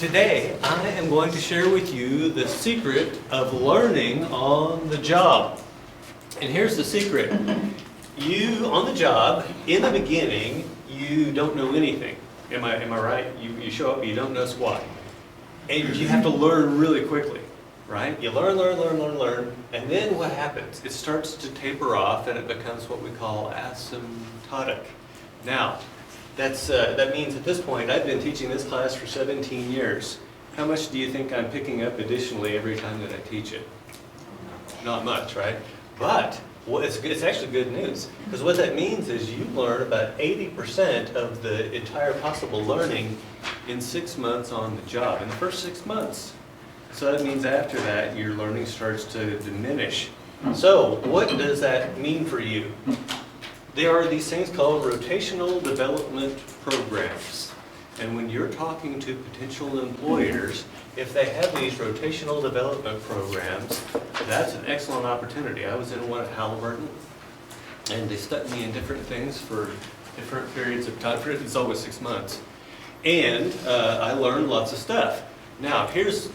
Today, I am going to share with you the secret of learning on the job. And here's the secret. You, on the job, in the beginning, you don't know anything. Am I right? You show up, you don't know squat. And you have to learn really quickly, right? You learn, and then what happens? It starts to taper off and it becomes what we call asymptotic. Now, that means at this point, I've been teaching this class for 17 years. How much do you think I'm picking up additionally every time that I teach it? Not much, right? But it's actually good news, because what that means is you learn about 80% of the entire possible learning in 6 months on the job, in the first 6 months. So that means after that, your learning starts to diminish. So what does that mean for you? There are these things called rotational development programs. And when you're talking to potential employers, if they have these rotational development programs, that's an excellent opportunity. I was in one at Halliburton, and they stuck me in different things for different periods of time. It's always 6 months. And I learned lots of stuff. Now, here's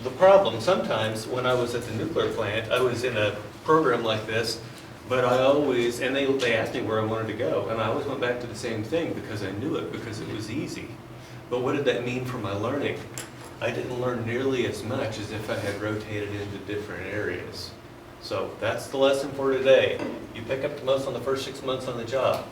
the problem. Sometimes when I was at the nuclear plant, I was in a program like this, but I always, and they asked me where I wanted to go, and I always went back to the same thing because I knew it, because it was easy. But what did that mean for my learning? I didn't learn nearly as much as if I had rotated into different areas. So that's the lesson for today. You pick up the most on the first 6 months on the job.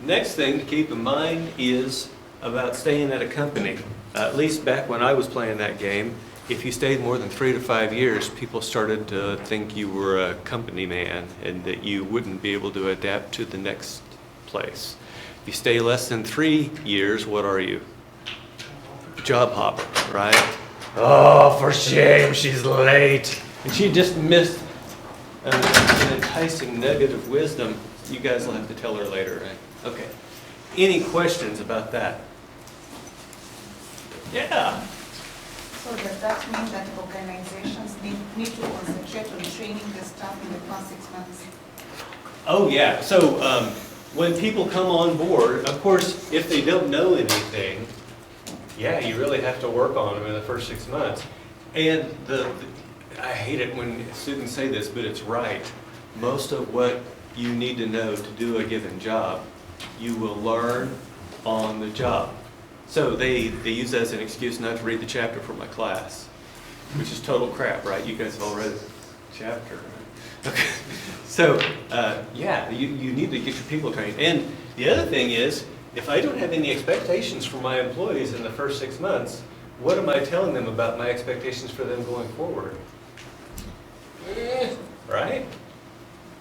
Next thing to keep in mind is about staying at a company. At least back when I was playing that game, if you stayed more than 3 to 5 years, people started to think you were a company man and that you wouldn't be able to adapt to the next place. If you stay less than 3 years, what are you? Job hopper, right? Oh, for shame, she's late. And she just missed an enticing nugget of wisdom. You guys will have to tell her later, right? Okay. Any questions about that? Yeah. So does that mean that organizations need to concentrate on training the staff in the first 6 months? Oh yeah, so when people come on board, of course, if they don't know anything, yeah, you really have to work on them in the first 6 months. And I hate it when students say this, but it's right. Most of what you need to know to do a given job, you will learn on the job. So they use that as an excuse not to read the chapter for my class, which is total crap, right? You guys have all read the chapter, right? Okay. So, yeah, you need to get your people trained. And the other thing is, if I don't have any expectations for my employees in the first 6 months, what am I telling them about my expectations for them going forward? Right?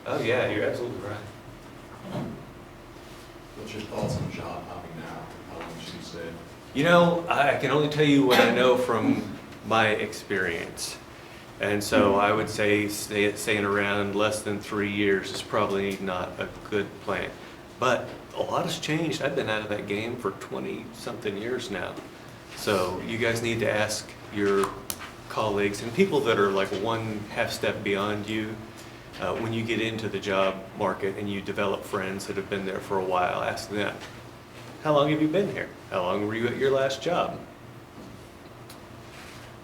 Oh yeah, you're absolutely right. What's your thoughts on job hopping now? How long should you stay? You know, I can only tell you what I know from my experience. And so I would say staying around less than 3 years is probably not a good plan. But a lot has changed. I've been out of that game for 20-something years now. So you guys need to ask your colleagues and people that are like one half step beyond you. When you get into the job market and you develop friends that have been there for a while, ask them, how long have you been here? How long were you at your last job?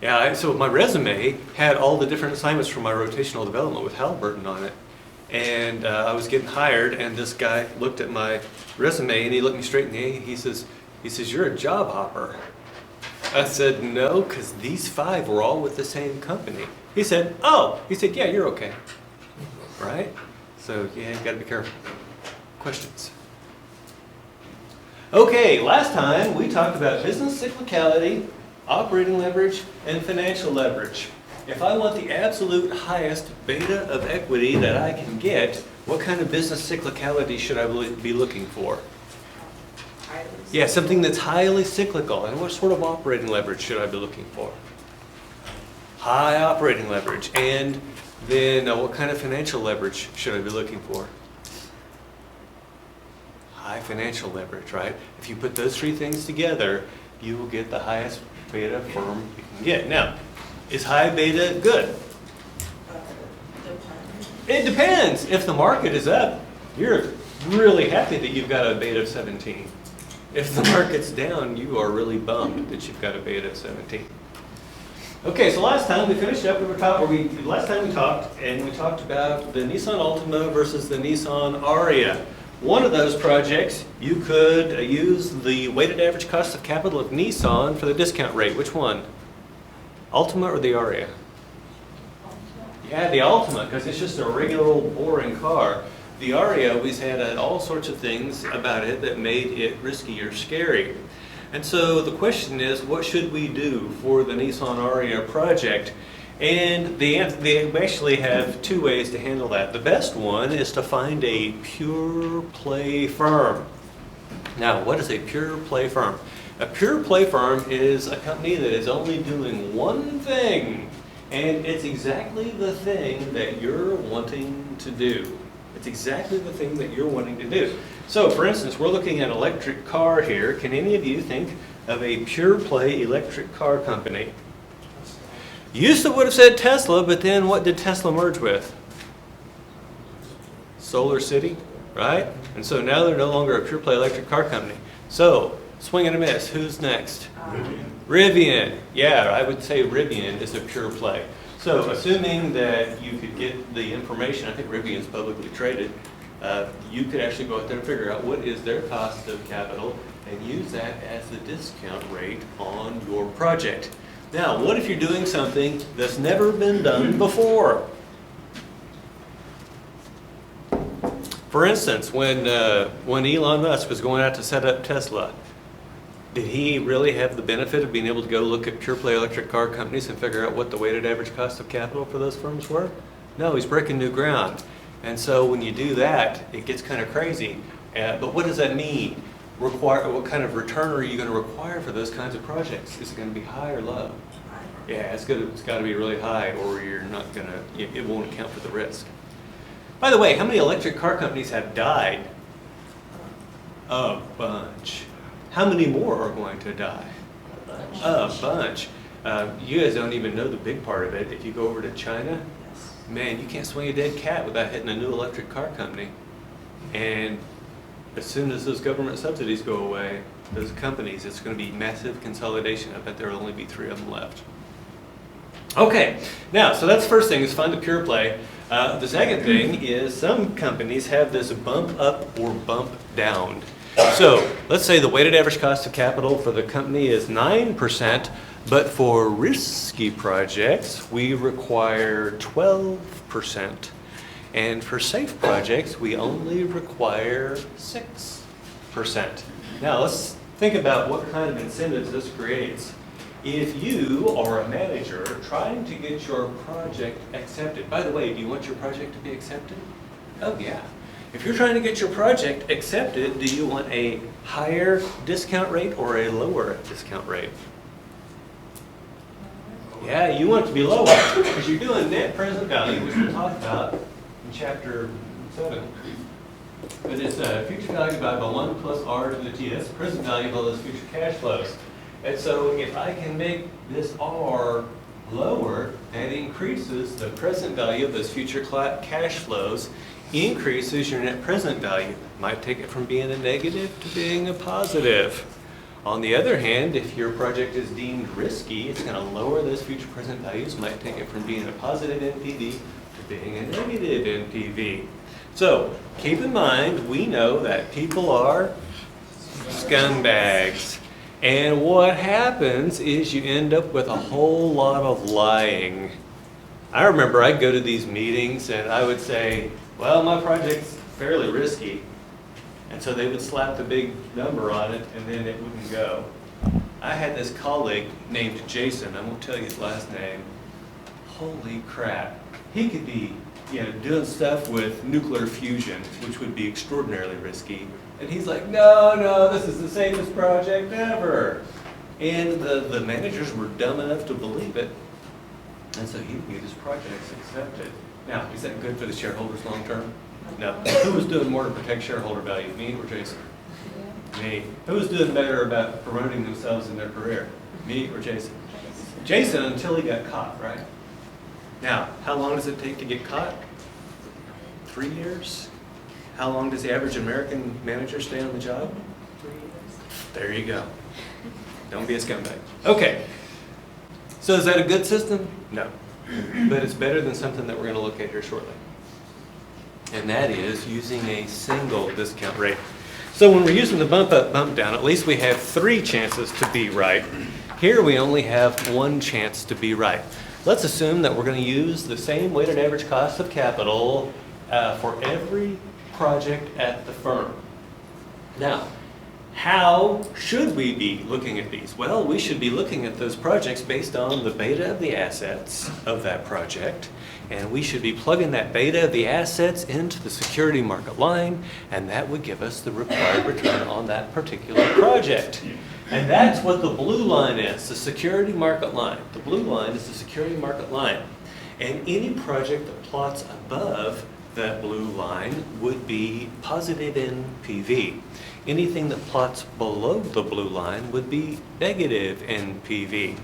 Yeah, so my resume had all the different assignments from my rotational development with Halliburton on it. And I was getting hired, and this guy looked at my resume and he looked me straight in the eye. He says, you're a job hopper. I said, no, because these 5 were all with the same company. He said, yeah, you're okay. Right? So, yeah, you gotta be careful. Questions? Okay, last time we talked about business cyclicality, operating leverage, and financial leverage. If I want the absolute highest beta of equity that I can get, what kind of business cyclicality should I be looking for? Yeah, something that's highly cyclical. And what sort of operating leverage should I be looking for? High operating leverage. And then what kind of financial leverage should I be looking for? High financial leverage, right? If you put those 3 things together, you will get the highest beta firm you can get. Now, is high beta good? It depends. If the market is up, you're really happy that you've got a beta of 17. If the market's down, you are really bummed that you've got a beta of 17. Okay, so last time we finished up, last time we talked about the Nissan Altima versus the Nissan Ariya. One of those projects, you could use the weighted average cost of capital of Nissan for the discount rate. Which one? Altima or the Ariya? Yeah, the Altima, because it's just a regular old boring car. The Ariya always had all sorts of things about it that made it risky or scary. And so the question is, what should we do for the Nissan Ariya project? And they actually have two ways to handle that. The best one is to find a pure play firm. Now, what is a pure play firm? A pure play firm is a company that is only doing one thing, and it's exactly the thing that you're wanting to do. It's exactly the thing that you're wanting to do. So, for instance, we're looking at an electric car here. Can any of you think of a pure play electric car company? Used to would have said Tesla, but then what did Tesla merge with? Solar City, right? And so now they're no longer a pure play electric car company. So, swing and a miss. Who's next? Rivian. Yeah, I would say Rivian is a pure play. So, assuming that you could get the information, I think Rivian's publicly traded, you could actually go out there and figure out what is their cost of capital and use that as the discount rate on your project. Now, what if you're doing something that's never been done before? For instance, when Elon Musk was going out to set up Tesla, did he really have the benefit of being able to go look at pure play electric car companies and figure out what the weighted average cost of capital for those firms were? No, he's breaking new ground. And so when you do that, it gets kind of crazy. But what does that mean? What kind of return are you going to require for those kinds of projects? Is it going to be high or low? Yeah, it's got to be really high, or you're not going to. It won't account for the risk. By the way, how many electric car companies have died? A bunch. How many more are going to die? A bunch. You guys don't even know the big part of it. If you go over to China, man, you can't swing a dead cat without hitting a new electric car company. And as soon as those government subsidies go away, those companies, it's going to be massive consolidation. I bet there will only be 3 of them left. Okay, now, so that's the first thing, is find a pure play. The second thing is some companies have this bump up or bump down. So let's say the weighted average cost of capital for the company is 9%, but for risky projects, we require 12%. And for safe projects, we only require 6%. Now let's think about what kind of incentives this creates. If you are a manager trying to get your project accepted, by the way, do you want your project to be accepted? Oh yeah. If you're trying to get your project accepted, do you want a higher discount rate or a lower discount rate? Yeah, you want it to be lower because you're doing net present value, which we'll talk about in chapter 7. But it's future value divided by 1 plus r to the t. That's present value plus future cash flows. And so if I can make this r lower, that increases the present value of those future cash flows, increases your net present value. Might take it from being a negative to being a positive. On the other hand, if your project is deemed risky, it's going to lower those future present values, might take it from being a positive NPV to being a negative NPV. So keep in mind, we know that people are scumbags. And what happens is you end up with a whole lot of lying. I remember I'd go to these meetings and I would say, well, my project's fairly risky. And so they would slap the big number on it and then it wouldn't go. I had this colleague named Jason, I won't tell you his last name. Holy crap. He could be doing stuff with nuclear fusion, which would be extraordinarily risky. And he's like, no, this is the safest project ever. And the managers were dumb enough to believe it. And so he would get his projects accepted. Now, is that good for the shareholders long term? No. Who was doing more to protect shareholder value, me or Jason? Me. Who was doing better about promoting themselves in their career? Me or Jason? Jason, until he got caught, right? Now, how long does it take to get caught? 3 years? How long does the average American manager stay on the job? 3 years. There you go. Don't be a scumbag. Okay. So is that a good system? No. But it's better than something that we're going to look at here shortly. And that is using a single discount rate. So when we're using the bump up, bump down, at least we have 3 chances to be right. Here we only have 1 chance to be right. Let's assume that we're going to use the same weighted average cost of capital for every project at the firm. Now, how should we be looking at these? Well, we should be looking at those projects based on the beta of the assets of that project, and we should be plugging that beta of the assets into the security market line, and that would give us the required return on that particular project. And that's what the blue line is, the security market line. The blue line is the security market line. And any project that plots above that blue line would be positive NPV. Anything that plots below the blue line would be negative NPV.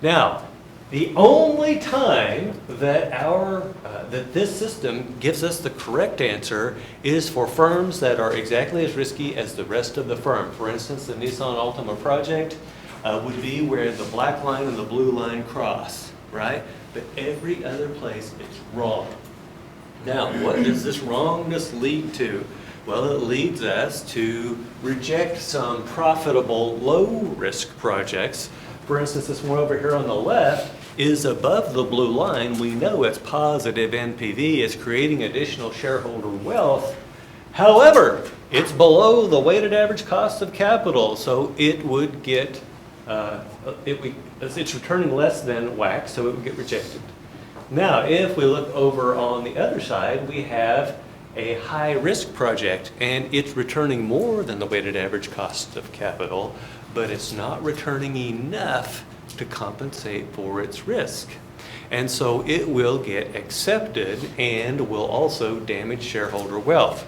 Now, the only time that that this system gives us the correct answer is for firms that are exactly as risky as the rest of the firm. For instance, the Nissan Altima project would be where the black line and the blue line cross, right? But every other place it's wrong. Now, what does this wrongness lead to? Well, it leads us to reject some profitable low-risk projects. For instance, this one over here on the left is above the blue line. We know it's positive NPV. It's creating additional shareholder wealth. However, it's below the weighted average cost of capital, so it would get, it's returning less than WACC, so it would get rejected. Now, if we look over on the other side, we have a high-risk project, and it's returning more than the weighted average cost of capital, but it's not returning enough to compensate for its risk. And so it will get accepted and will also damage shareholder wealth.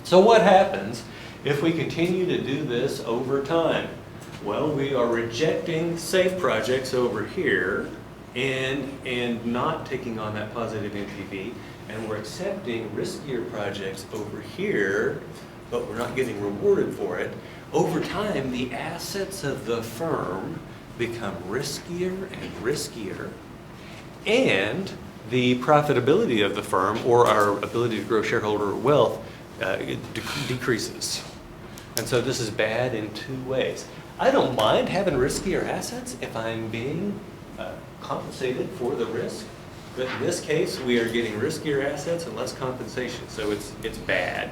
So what happens if we continue to do this over time? Well, we are rejecting safe projects over here and not taking on that positive NPV, and we're accepting riskier projects over here, but we're not getting rewarded for it. Over time, the assets of the firm become riskier and riskier, and the profitability of the firm, or our ability to grow shareholder wealth, decreases. And so this is bad in 2 ways. I don't mind having riskier assets if I'm being compensated for the risk. But in this case, we are getting riskier assets and less compensation, so it's bad.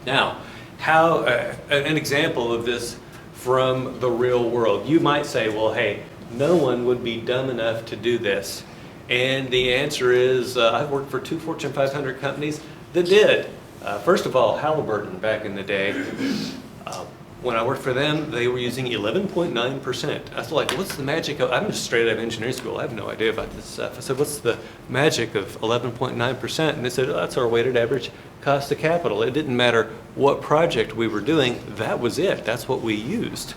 Now, how an example of this from the real world. You might say, well, hey, no one would be dumb enough to do this. And the answer is, I've worked for 2 Fortune 500 companies that did. First of all, Halliburton back in the day. When I worked for them, they were using 11.9%. I was like, what's the magic of, I'm just straight out of engineering school, I have no idea about this stuff. I said, what's the magic of 11.9%? And they said, oh, that's our weighted average cost of capital. It didn't matter what project we were doing, that was it, that's what we used.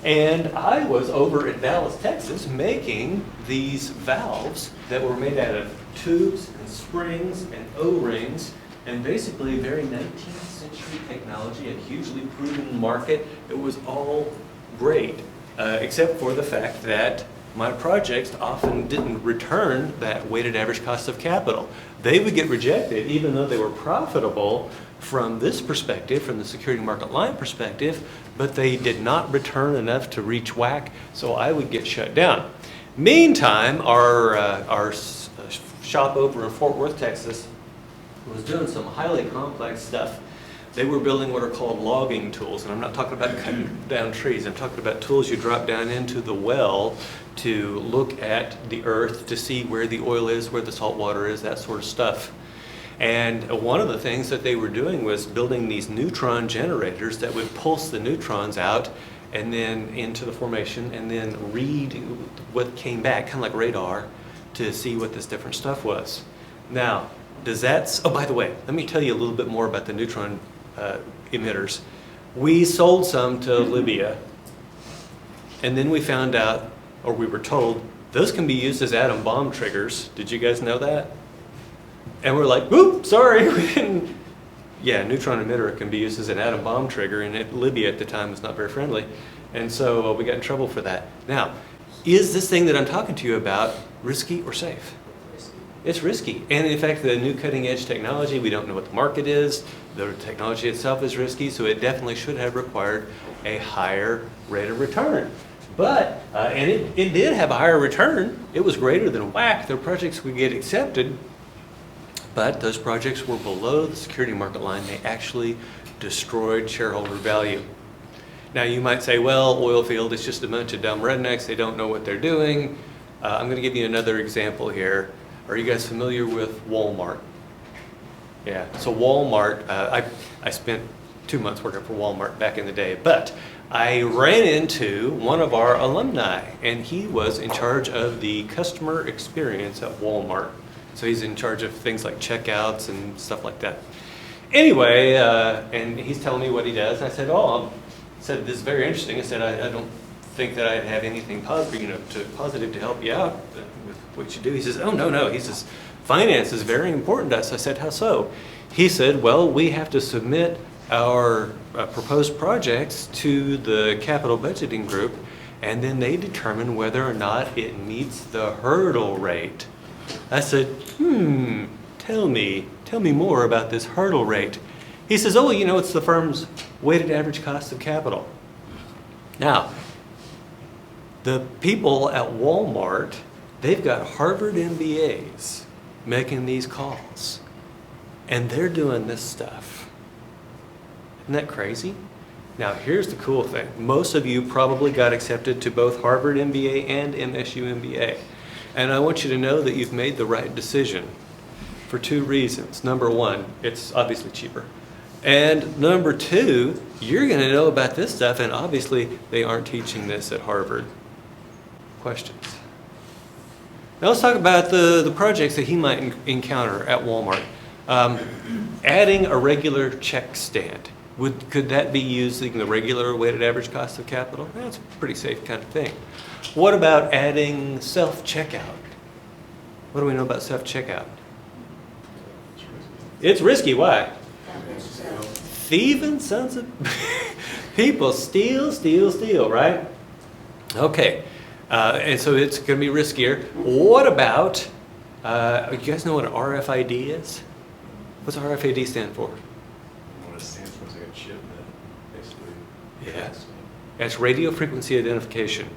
And I was over in Dallas, Texas, making these valves that were made out of tubes and springs and O-rings, and basically very 19th century technology, a hugely proven market. It was all great, except for the fact that my projects often didn't return that weighted average cost of capital. They would get rejected even though they were profitable from this perspective, from the security market line perspective, but they did not return enough to reach WACC, so I would get shut down. Meantime, our shop over in Fort Worth, Texas, was doing some highly complex stuff. They were building what are called logging tools, and I'm not talking about cutting down trees. I'm talking about tools you drop down into the well to look at the earth to see where the oil is, where the salt water is, that sort of stuff. And one of the things that they were doing was building these neutron generators that would pulse the neutrons out and then into the formation and then read what came back, kind of like radar, to see what this different stuff was. Now, does that, oh, by the way, let me tell you a little bit more about the neutron emitters. We sold some to Libya, and then we found out, or we were told, those can be used as atom bomb triggers. Did you guys know that? And we're like, whoop, sorry, we didn't. Yeah, neutron emitter can be used as an atom bomb trigger, and Libya at the time was not very friendly. And so we got in trouble for that. Now, is this thing that I'm talking to you about risky or safe? It's risky. And in fact, the new cutting edge technology, we don't know what the market is. The technology itself is risky, so it definitely should have required a higher rate of return. But, and it did have a higher return. It was greater than WACC. The projects would get accepted, but those projects were below the security market line. They actually destroyed shareholder value. Now you might say, well, oil field is just a bunch of dumb rednecks. They don't know what they're doing. I'm going to give you another example here. Are you guys familiar with Walmart? Yeah, so Walmart, I spent 2 months working for Walmart back in the day, but I ran into one of our alumni, and he was in charge of the customer experience at Walmart. So he's in charge of things like checkouts and stuff like that. Anyway, and he's telling me what he does, and I said, this is very interesting. I said, I don't think that I'd have anything positive to help you out with what you do. He says, oh, no. He says, finance is very important to us. I said, how so? He said, well, we have to submit our proposed projects to the capital budgeting group, and then they determine whether or not it meets the hurdle rate. I said, tell me more about this hurdle rate. He says, oh, it's the firm's weighted average cost of capital. Now, the people at Walmart, they've got Harvard MBAs making these calls, and they're doing this stuff. Isn't that crazy? Now, here's the cool thing. Most of you probably got accepted to both Harvard MBA and MSU MBA. And I want you to know that you've made the right decision for 2 reasons. Number 1, it's obviously cheaper. And number 2, you're going to know about this stuff, and obviously they aren't teaching this at Harvard. Questions? Now let's talk about the projects that he might encounter at Walmart. Adding a regular check stand. Could that be using the regular weighted average cost of capital? That's a pretty safe kind of thing. What about adding self-checkout? What do we know about self-checkout? It's risky. Why? Thieving sons of people steal, right? Okay, and so it's going to be riskier. What about, you guys know what an RFID is? What's RFID stand for? What it stands for is like a chip that basically. Yeah. That's radio frequency identification.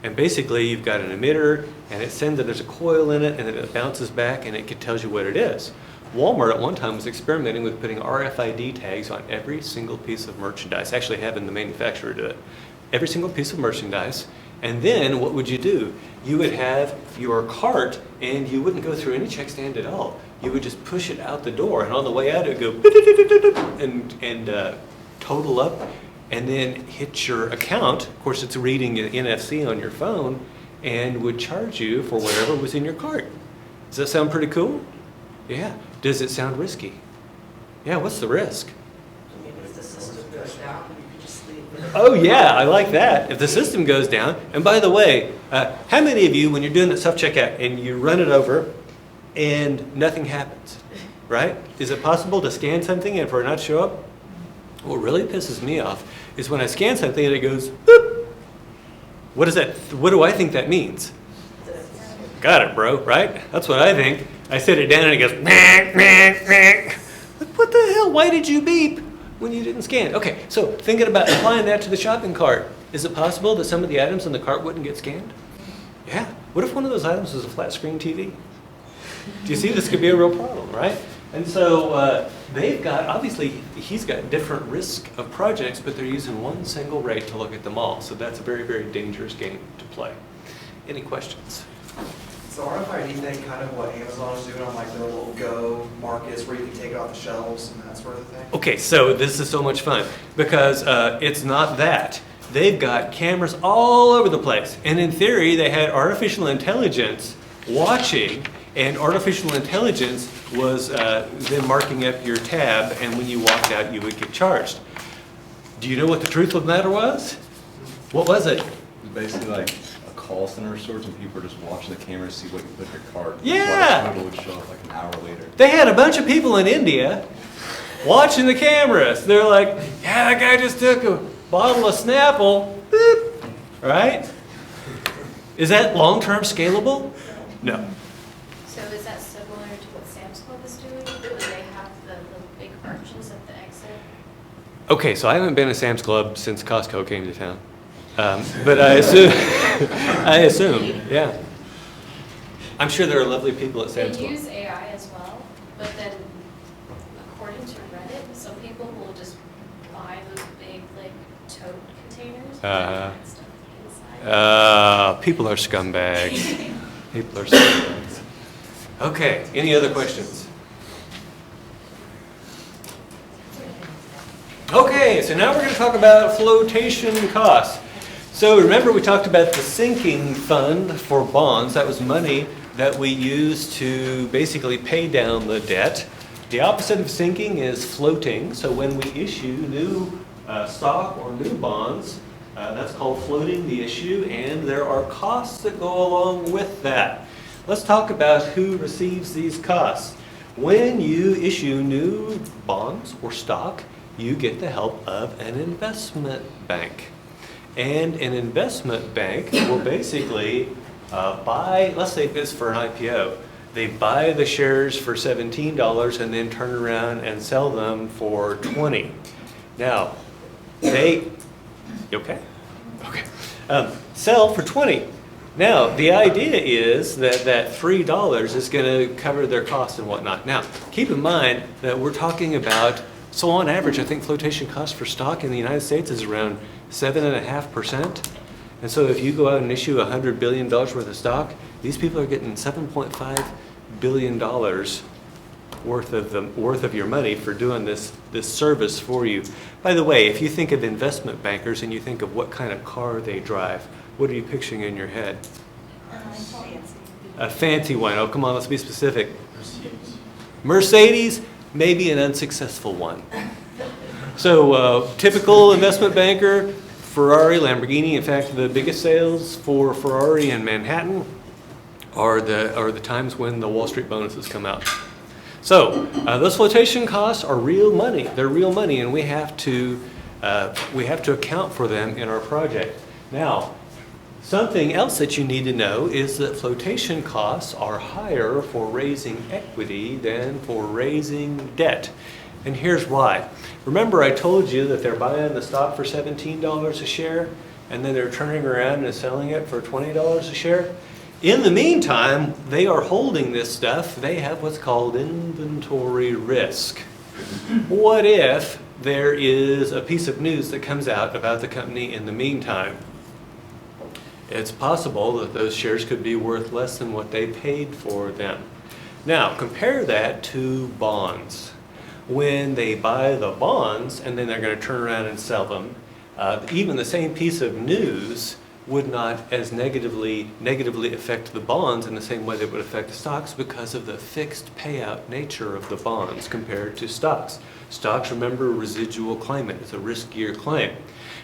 And basically you've got an emitter, and it sends that there's a coil in it, and then it bounces back, and it tells you what it is. Walmart at one time was experimenting with putting RFID tags on every single piece of merchandise, actually having the manufacturer do it. Every single piece of merchandise. And then what would you do? You would have your cart, and you wouldn't go through any check stand at all. You would just push it out the door, and on the way out it would go and total up, and then hit your account. Of course, it's reading an NFC on your phone, and would charge you for whatever was in your cart. Does that sound pretty cool? Yeah. Does it sound risky? Yeah, what's the risk? If the system goes down, you could just leave it. Oh yeah, I like that. If the system goes down, and by the way, how many of you, when you're doing that self-checkout and you run it over and nothing happens, right? Is it possible to scan something and for it not to show up? What really pisses me off is when I scan something and it goes, boop. What is that? What do I think that means? Got it, bro, right? That's what I think. I set it down and it goes, meh, meh, meh. Like, what the hell? Why did you beep when you didn't scan? Okay, so thinking about applying that to the shopping cart, is it possible that some of the items in the cart wouldn't get scanned? Yeah. What if one of those items was a flat screen TV? Do you see this could be a real problem, right? And so they've got, obviously, he's got different risk of projects, but they're using one single rate to look at them all. So that's a very, very dangerous game to play. Any questions? So RFID thing, kind of what Amazon is doing on like their little Go markets where you can take it off the shelves and that sort of thing? Okay, so this is so much fun because it's not that. They've got cameras all over the place. And in theory, they had artificial intelligence watching, and artificial intelligence was then marking up your tab, and when you walked out, you would get charged. Do you know what the truth of the matter was? What was it? It's basically like a call center of sorts, and people are just watching the camera to see what you put in your cart. Yeah. That's why the total would show up like an hour later. They had a bunch of people in India watching the cameras. They're like, yeah, that guy just took a bottle of Snapple, boop, right? Is that long-term scalable? No. So is that similar to what Sam's Club is doing? Do they have the big arches at the exit? Okay, so I haven't been to Sam's Club since Costco came to town. But I assume, yeah. I'm sure there are lovely people at Sam's They Club. use AI as well, but then according to Reddit, some people will just buy those big like tote containers and stuff inside. People are scumbags. People are scumbags. Okay, any other questions? Okay, so now we're going to talk about flotation costs. So remember we talked about the sinking fund for bonds. That was money that we use to basically pay down the debt. The opposite of sinking is floating. So when we issue new stock or new bonds, that's called floating the issue, and there are costs that go along with that. Let's talk about who receives these costs. When you issue new bonds or stock, you get the help of an investment bank. And an investment bank will basically buy, let's say this for an IPO, they buy the shares for $17 and then turn around and sell them for $20. Now, you okay? Okay. Sell for $20. Now, the idea is that that $3 is going to cover their costs and whatnot. Now, keep in mind that we're talking about, so on average, I think flotation cost for stock in the United States is around 7.5%. And so if you go out and issue $100 billion worth of stock, these people are getting $7.5 billion worth of your money for doing this service for you. By the way, if you think of investment bankers and you think of what kind of car they drive, what are you picturing in your head? A fancy one. Oh, come on, let's be specific. Mercedes, maybe an unsuccessful one. So typical investment banker, Ferrari, Lamborghini. In fact, the biggest sales for Ferrari in Manhattan are the times when the Wall Street bonuses come out. So those flotation costs are real money. They're real money, and we have to account for them in our project. Now, something else that you need to know is that flotation costs are higher for raising equity than for raising debt. And here's why. Remember I told you that they're buying the stock for $17 a share, and then they're turning around and selling it for $20 a share? In the meantime, they are holding this stuff. They have what's called inventory risk. What if there is a piece of news that comes out about the company in the meantime? It's possible that those shares could be worth less than what they paid for them. Now, compare that to bonds. When they buy the bonds and then they're going to turn around and sell them, even the same piece of news would not as negatively affect the bonds in the same way that it would affect the stocks because of the fixed payout nature of the bonds compared to stocks. Stocks, remember, residual claimant. It's a riskier claim.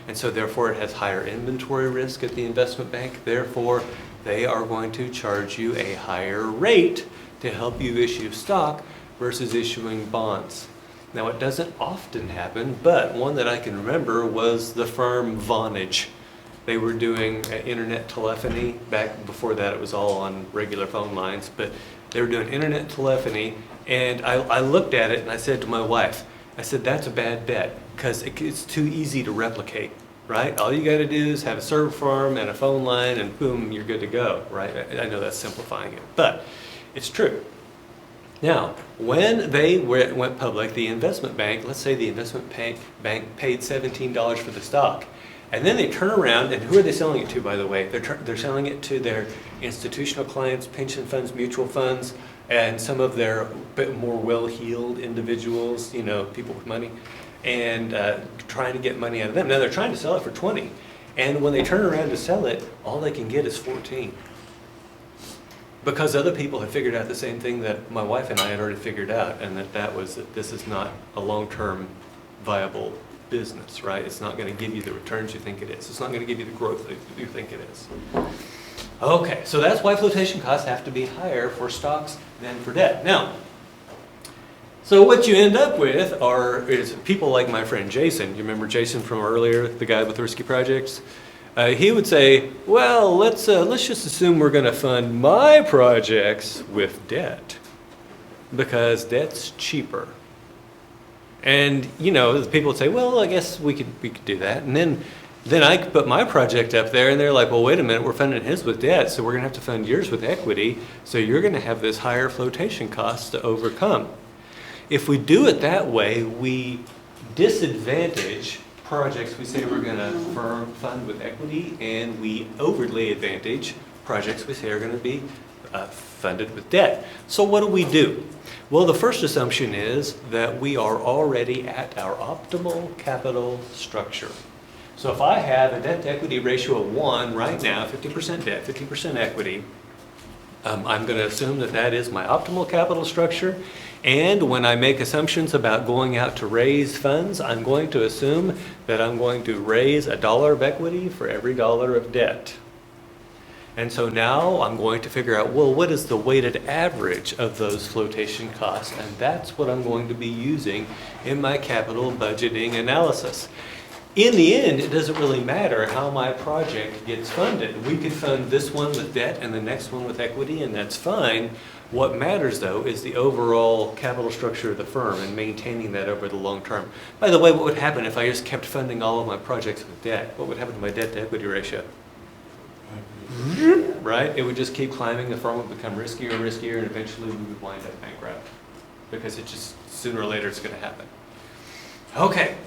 And so therefore it has higher inventory risk at the investment bank. Therefore, they are going to charge you a higher rate to help you issue stock versus issuing bonds. Now, it doesn't often happen, but one that I can remember was the firm Vonage. They were doing internet telephony. Back before that, it was all on regular phone lines, but they were doing internet telephony, and I looked at it and I said to my wife, I said, that's a bad bet because it's too easy to replicate, right? All you got to do is have a server farm and a phone line and boom, you're good to go, right? I know that's simplifying it, but it's true. Now, when they went public, the investment bank, let's say the investment bank paid $17 for the stock, and then they turn around, and who are they selling it to, by the way? They're selling it to their institutional clients, pension funds, mutual funds, and some of their bit more well-heeled individuals, you know, people with money, and trying to get money out of them. Now, they're trying to sell it for $20, and when they turn around to sell it, all they can get is $14. Because other people had figured out the same thing that my wife and I had already figured out, and that was that this is not a long-term viable business, right? It's not going to give you the returns you think it is. It's not going to give you the growth that you think it is. Okay, so that's why flotation costs have to be higher for stocks than for debt. Now, So what you end up with is people like my friend Jason. You remember Jason from earlier, the guy with risky projects? He would say, well, let's just assume we're going to fund my projects with debt because debt's cheaper. And, you know, the people would say, well, I guess we could do that. And then I could put my project up there and they're like, well, wait a minute, we're funding his with debt, so we're going to have to fund yours with equity, so you're going to have this higher flotation cost to overcome. If we do it that way, we disadvantage projects we say we're going to fund with equity, and we overly advantage projects we say are going to be funded with debt. So what do? Well, the first assumption is that we are already at our optimal capital structure. So if I have a debt-to-equity ratio of 1 right now, 50% debt, 50% equity, I'm going to assume that that is my optimal capital structure. And when I make assumptions about going out to raise funds, I'm going to assume that I'm going to raise $1 of equity for every $1 of debt. And so now I'm going to figure out, well, what is the weighted average of those flotation costs? And that's what I'm going to be using in my capital budgeting analysis. In the end, it doesn't really matter how my project gets funded. We could fund this one with debt and the next one with equity, and that's fine. What matters, though, is the overall capital structure of the firm and maintaining that over the long term. By the way, what would happen if I just kept funding all of my projects with debt? What would happen to my debt-to-equity ratio? Right? It would just keep climbing. The firm would become riskier and riskier, and eventually we would wind up bankrupt because it just, sooner or later, it's going to happen. Okay.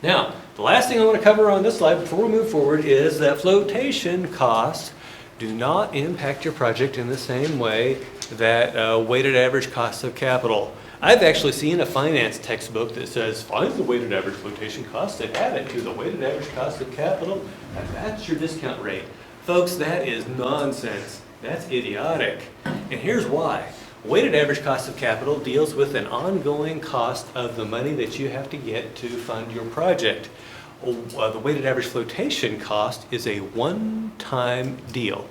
Now, the last thing I want to cover on this slide before we move forward is that flotation costs do not impact your project in the same way that weighted average cost of capital. I've actually seen a finance textbook that says, find the weighted average flotation cost and add it to the weighted average cost of capital, and that's your discount rate. Folks, that is nonsense. That's idiotic. And here's why. Weighted average cost of capital deals with an ongoing cost of the money that you have to get to fund your project. The weighted average flotation cost is a one-time deal.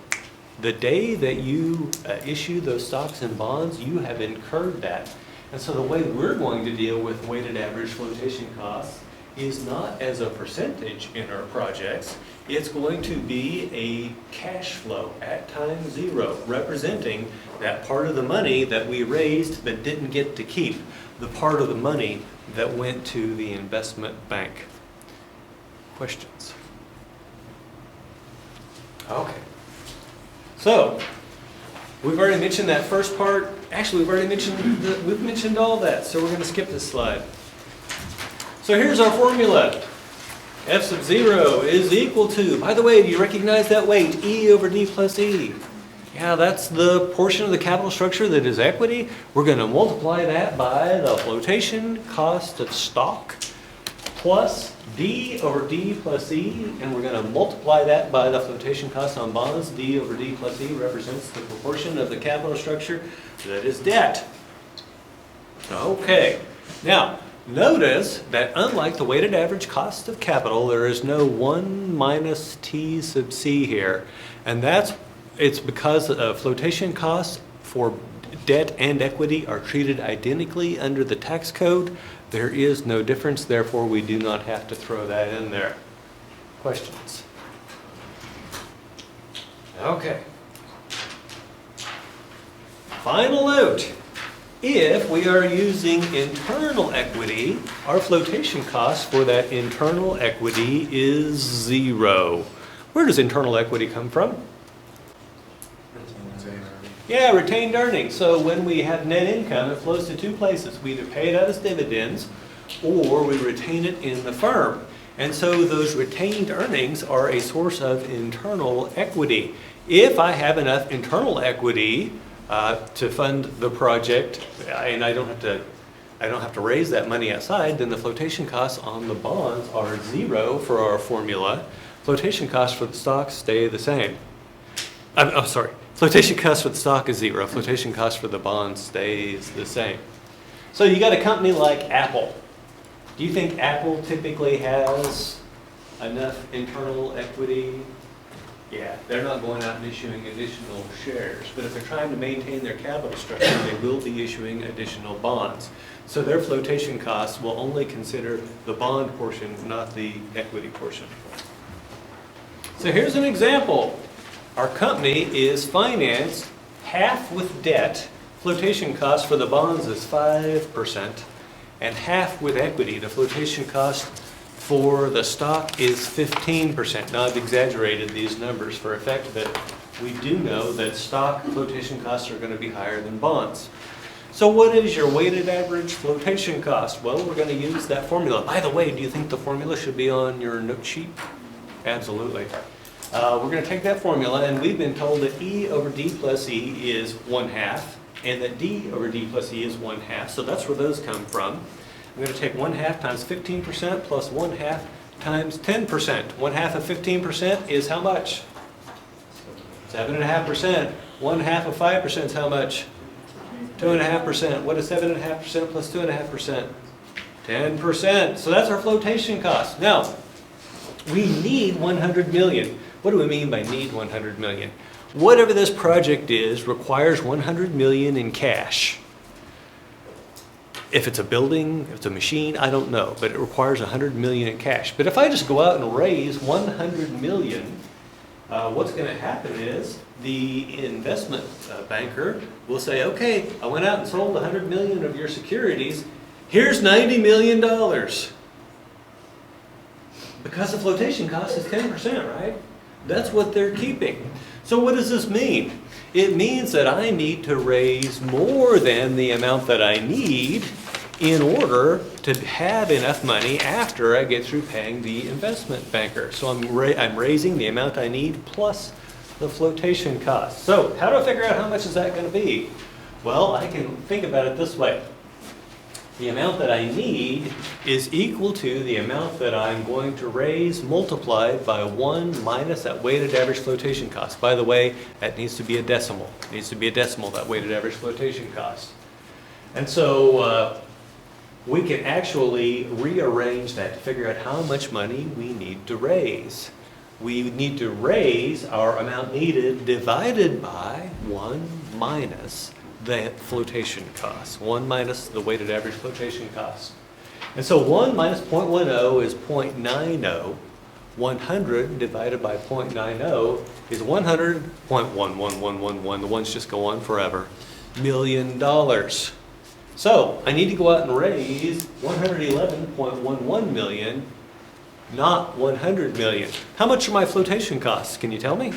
The day that you issue those stocks and bonds, you have incurred that. And so the way we're going to deal with weighted average flotation costs is not as a percentage in our projects. It's going to be a cash flow at time zero, representing that part of the money that we raised but didn't get to keep, the part of the money that went to the investment bank. Questions? Okay. So, we've already mentioned that first part. Actually, we've mentioned all that, so we're going to skip this slide. So here's our formula. F sub 0 is equal to, by the way, do you recognize that weight? E over D plus E. Yeah, that's the portion of the capital structure that is equity. We're going to multiply that by the flotation cost of stock plus D over D plus E, and we're going to multiply that by the flotation cost on bonds. D over D plus E represents the proportion of the capital structure that is debt. Okay, now notice that unlike the weighted average cost of capital, there is no 1 minus T sub C here, and it's because flotation costs for debt and equity are treated identically under the tax code. There is no difference, therefore we do not have to throw that in there. Questions? Okay. Final note. If we are using internal equity, our flotation cost for that internal equity is 0. Where does internal equity come from? Yeah, retained earnings. So when we have net income, it flows to two places. We either pay it out as dividends or we retain it in the firm. And so those retained earnings are a source of internal equity. If I have enough internal equity to fund the project and I don't have to raise that money outside, then the flotation costs on the bonds are 0 for our formula. Flotation costs for the stocks stay the same. I'm sorry. Flotation cost for the stock is 0. Flotation cost for the bond stays the same. So you got a company like Apple. Do you think Apple typically has enough internal equity Yeah, they're not going out and issuing additional shares, but if they're trying to maintain their capital structure, they will be issuing additional bonds. So their flotation costs will only consider the bond portion, not the equity portion. So here's an example. Our company is financed half with debt. Flotation cost for the bonds is 5%, and half with equity. The flotation cost for the stock is 15%. Now, I've exaggerated these numbers for effect, but we do know that stock flotation costs are going to be higher than bonds. So what is your weighted average flotation cost? Well, we're going to use that formula. By the way, do you think the formula should be on your note sheet? Absolutely. We're going to take that formula, and we've been told that E over D plus E is 1/2, and that D over D plus E is 1/2. So that's where those come from. I'm going to take 1/2 times 15% plus 1/2 times 10%. 1/2 of 15% is how much? 7.5%. 1/2 of 5% is how much? 2.5%. What is 7.5% plus 2.5%? 10%. So that's our flotation cost. Now, we need 100 million. What do we mean by need 100 million? Whatever this project is requires 100 million in cash. If it's a building, if it's a machine, I don't know, but it requires 100 million in cash. But if I just go out and raise 100 million, what's going to happen is the investment banker will say, okay, I went out and sold 100 million of your securities. Here's $90 million. Because the flotation cost is 10%, right? That's what they're keeping. So what does this mean? It means that I need to raise more than the amount that I need in order to have enough money after I get through paying the investment banker. So I'm raising the amount I need plus the flotation cost. So how do I figure out how much is that going to be? Well, I can think about it this way. The amount that I need is equal to the amount that I'm going to raise multiplied by 1 minus that weighted average flotation cost. By the way, that needs to be a decimal. It needs to be a decimal, that weighted average flotation cost. And so we can actually rearrange that to figure out how much money we need to raise. We need to raise our amount needed divided by 1 minus the flotation cost. 1 minus the weighted average flotation cost. And so 1 minus 0.10 is 0.90. 100 divided by 0.90 is 100.11111. The ones just go on forever. $1 million. So I need to go out and raise 111.11 million, not 100 million. How much are my flotation costs? Can you tell me?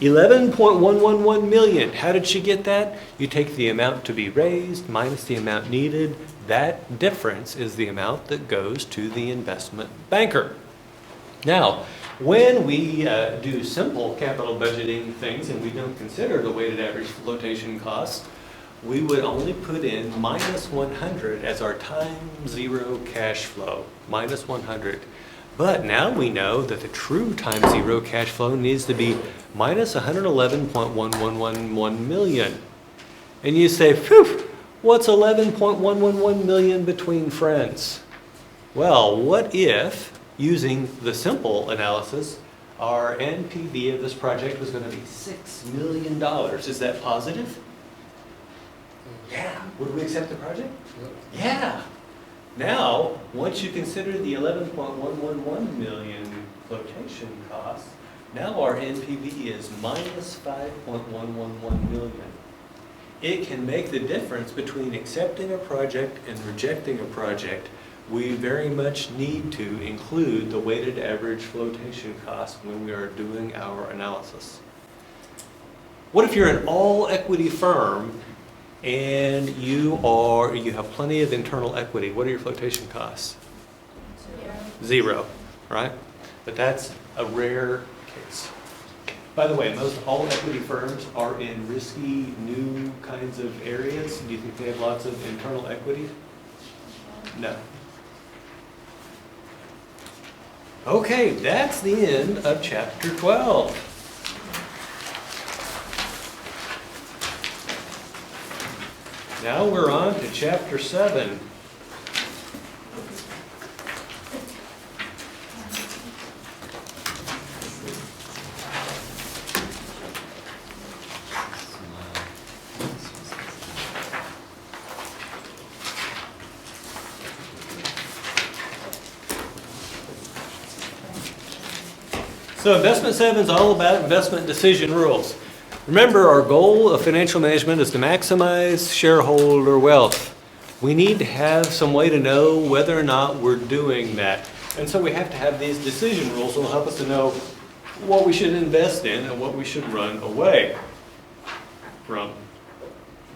11.111 million. How did she get that? You take the amount to be raised minus the amount needed. That difference is the amount that goes to the investment banker. Now, when we do simple capital budgeting things and we don't consider the weighted average flotation costs, we would only put in minus 100 as our time zero cash flow, minus 100. But now we know that the true time zero cash flow needs to be minus 111.1111 million. And you say, phew, what's 11.111 million between friends? Well, what if, using the simple analysis, our NPV of this project was going to be $6 million? Is that positive? Yeah. Would we accept the project? Yeah. Now, once you consider the 11.111 million flotation cost, now our NPV is minus 5.111 million. It can make the difference between accepting a project and rejecting a project. We very much need to include the weighted average flotation cost when we are doing our analysis. What if you're an all-equity firm and you have plenty of internal equity? What are your flotation costs? Zero, right? But that's a rare case. By the way, most all-equity firms are in risky, new kinds of areas. Do you think they have lots of internal equity? No. Okay, that's the end of chapter 12. Now we're on to chapter 7. So investment 7 is all about investment decision rules. Remember, our goal of financial management is to maximize shareholder wealth. We need to have some way to know whether or not we're doing that. And so we have to have these decision rules that will help us to know what we should invest in and what we should run away from.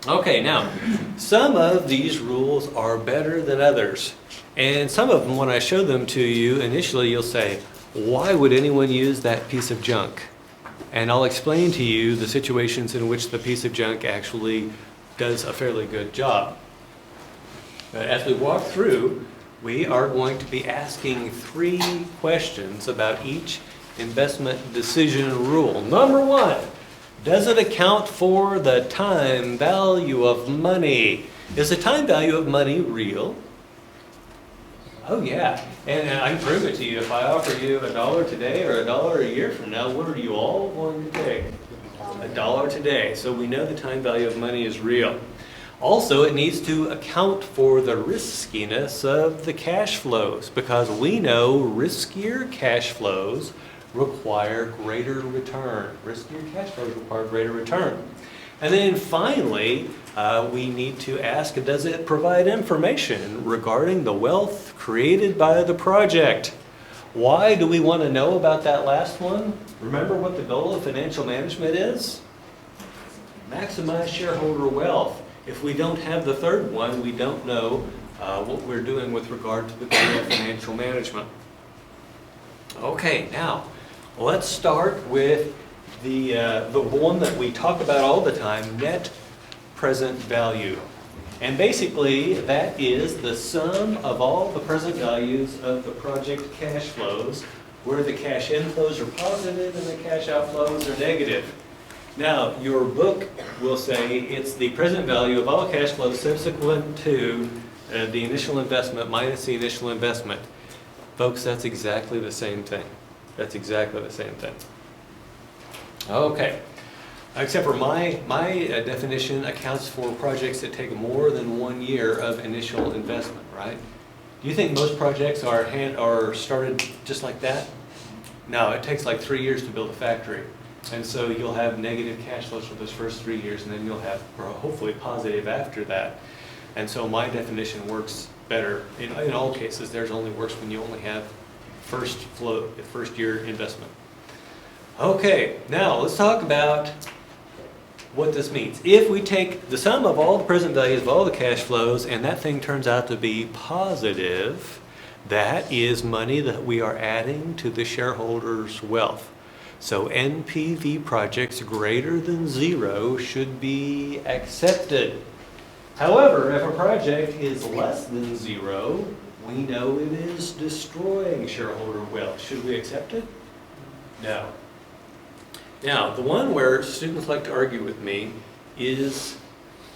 Okay, now, some of these rules are better than others. And some of them, when I show them to you, initially you'll say, why would anyone use that piece of junk? And I'll explain to you the situations in which the piece of junk actually does a fairly good job. But as we walk through, we are going to be asking 3 questions about each investment decision rule. Number 1, does it account for the time value of money? Is the time value of money real? Oh yeah, and I can prove it to you. If I offer you $1 today or $1 a year from now, what are you all going to take? $1 today. So we know the time value of money is real. Also, it needs to account for the riskiness of the cash flows, because we know riskier cash flows require greater return. Riskier cash flows require greater return. And then finally, we need to ask, does it provide information regarding the wealth created by the project? Why do we want to know about that last one? Remember what the goal of financial management is? Maximize shareholder wealth. If we don't have the third one, we don't know what we're doing with regard to the goal of financial management. Okay, now, let's start with the one that we talk about all the time, net present value. And basically, that is the sum of all the present values of the project cash flows, where the cash inflows are positive and the cash outflows are negative. Now, your book will say it's the present value of all cash flows subsequent to the initial investment minus the initial investment. Folks, that's exactly the same thing. That's exactly the same thing. Okay. Except for my definition accounts for projects that take more than 1 year of initial investment, right? Do you think most projects are started just like that? No, it takes like 3 years to build a factory. And so you'll have negative cash flows for those first 3 years, and then you'll have hopefully positive after that. And so my definition works better. In all cases, theirs only works when you only have first year investment. Okay, now let's talk about what this means. If we take the sum of all the present values of all the cash flows and that thing turns out to be positive, that is money that we are adding to the shareholders' wealth. So NPV projects greater than 0 should be accepted. However, if a project is less than 0, we know it is destroying shareholder wealth. Should we accept it? No. Now, the one where students like to argue with me is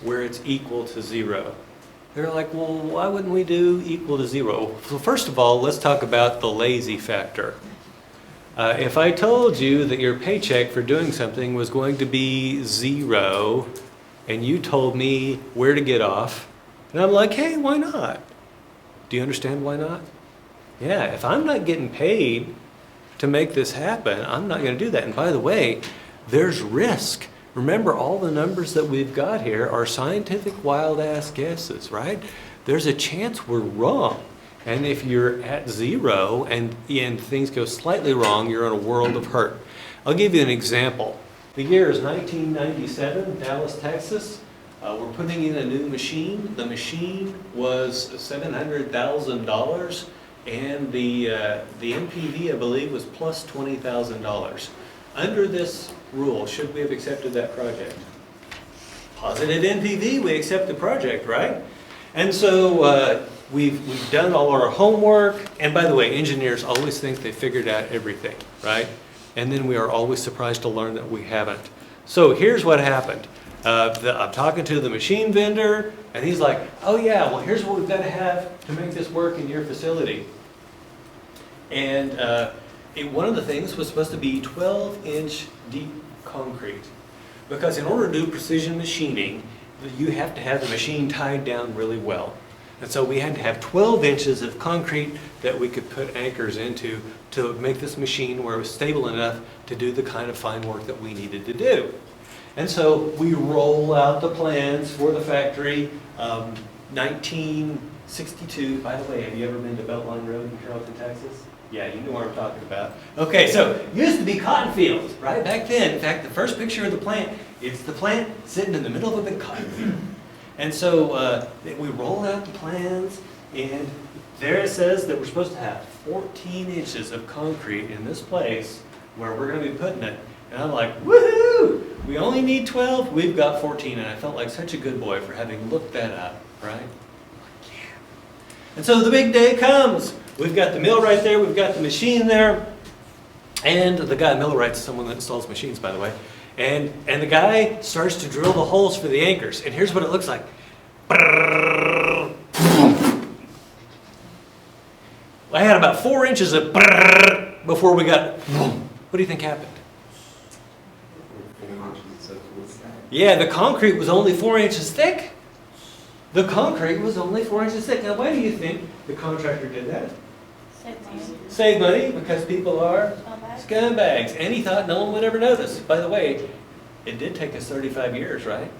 where it's equal to 0. They're like, well, why wouldn't we do equal to 0? So first of all, let's talk about the lazy factor. If I told you that your paycheck for doing something was going to be 0, and you told me where to get off, and I'm like, hey, why not? Do you understand why not? Yeah, if I'm not getting paid to make this happen, I'm not going to do that. And by the way, there's risk. Remember, all the numbers that we've got here are scientific wild-ass guesses, right? There's a chance we're wrong. And if you're at 0 and things go slightly wrong, you're in a world of hurt. I'll give you an example. The year is 1997, Dallas, Texas. We're putting in a new machine. The machine was $700,000, and the NPV, I believe, was plus $20,000. Under this rule, should we have accepted that project? Positive NPV, we accept the project, right? And so we've done all our homework. And by the way, engineers always think they figured out everything, right? And then we are always surprised to learn that we haven't. So here's what happened. I'm talking to the machine vendor, and he's like, oh yeah, well here's what we've got to have to make this work in your facility. And one of the things was supposed to be 12-inch deep concrete. Because in order to do precision machining, you have to have the machine tied down really well. And so we had to have 12 inches of concrete that we could put anchors into to make this machine where it was stable enough to do the kind of fine work that we needed to do. And so we roll out the plans for the factory. 1962, by the way, have you ever been to Beltline Road in Carrollton, Texas? Yeah, you know what I'm talking about. Okay, so it used to be cotton fields, right, back then. In fact, the first picture of the plant, it's the plant sitting in the middle of a big cotton field. And so we roll out the plans, and there it says that we're supposed to have 14 inches of concrete in this place where we're going to be putting it. And I'm like, woohoo! We only need 12, we've got 14. And I felt like such a good boy for having looked that up, right? Yeah. And so the big day comes. We've got the mill right there, we've got the machine there. And the guy, millwright's someone that installs machines, by the way. And the guy starts to drill the holes for the anchors. And here's what it looks like. I had about 4 inches of before we got, what do you think happened? Yeah, the concrete was only 4 inches thick. The concrete was only 4 inches thick. Now, why do you think the contractor did that? Save money. Save money because people are scumbags. And he thought no one would ever notice. By the way, it did take us 35 years, right?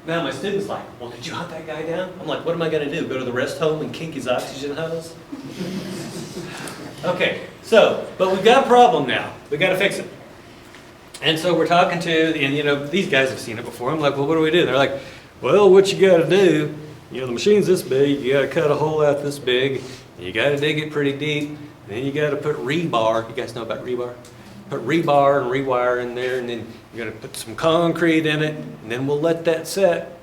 Now my student's like, well, did you hunt that guy down? I'm like, what am I going to do? Go to the rest home and kink his oxygen hose? Okay, so, but we've got a problem now. We've got to fix it. And so we're talking to, and you know, these guys have seen it before. I'm like, well, what do we do? They're like, well, what you got to do, you know, the machine's this big, you got to cut a hole out this big, you got to dig it pretty deep, and then you got to put rebar. You guys know about rebar? Put rebar and rewire in there, and then you're going to put some concrete in it, and then we'll let that set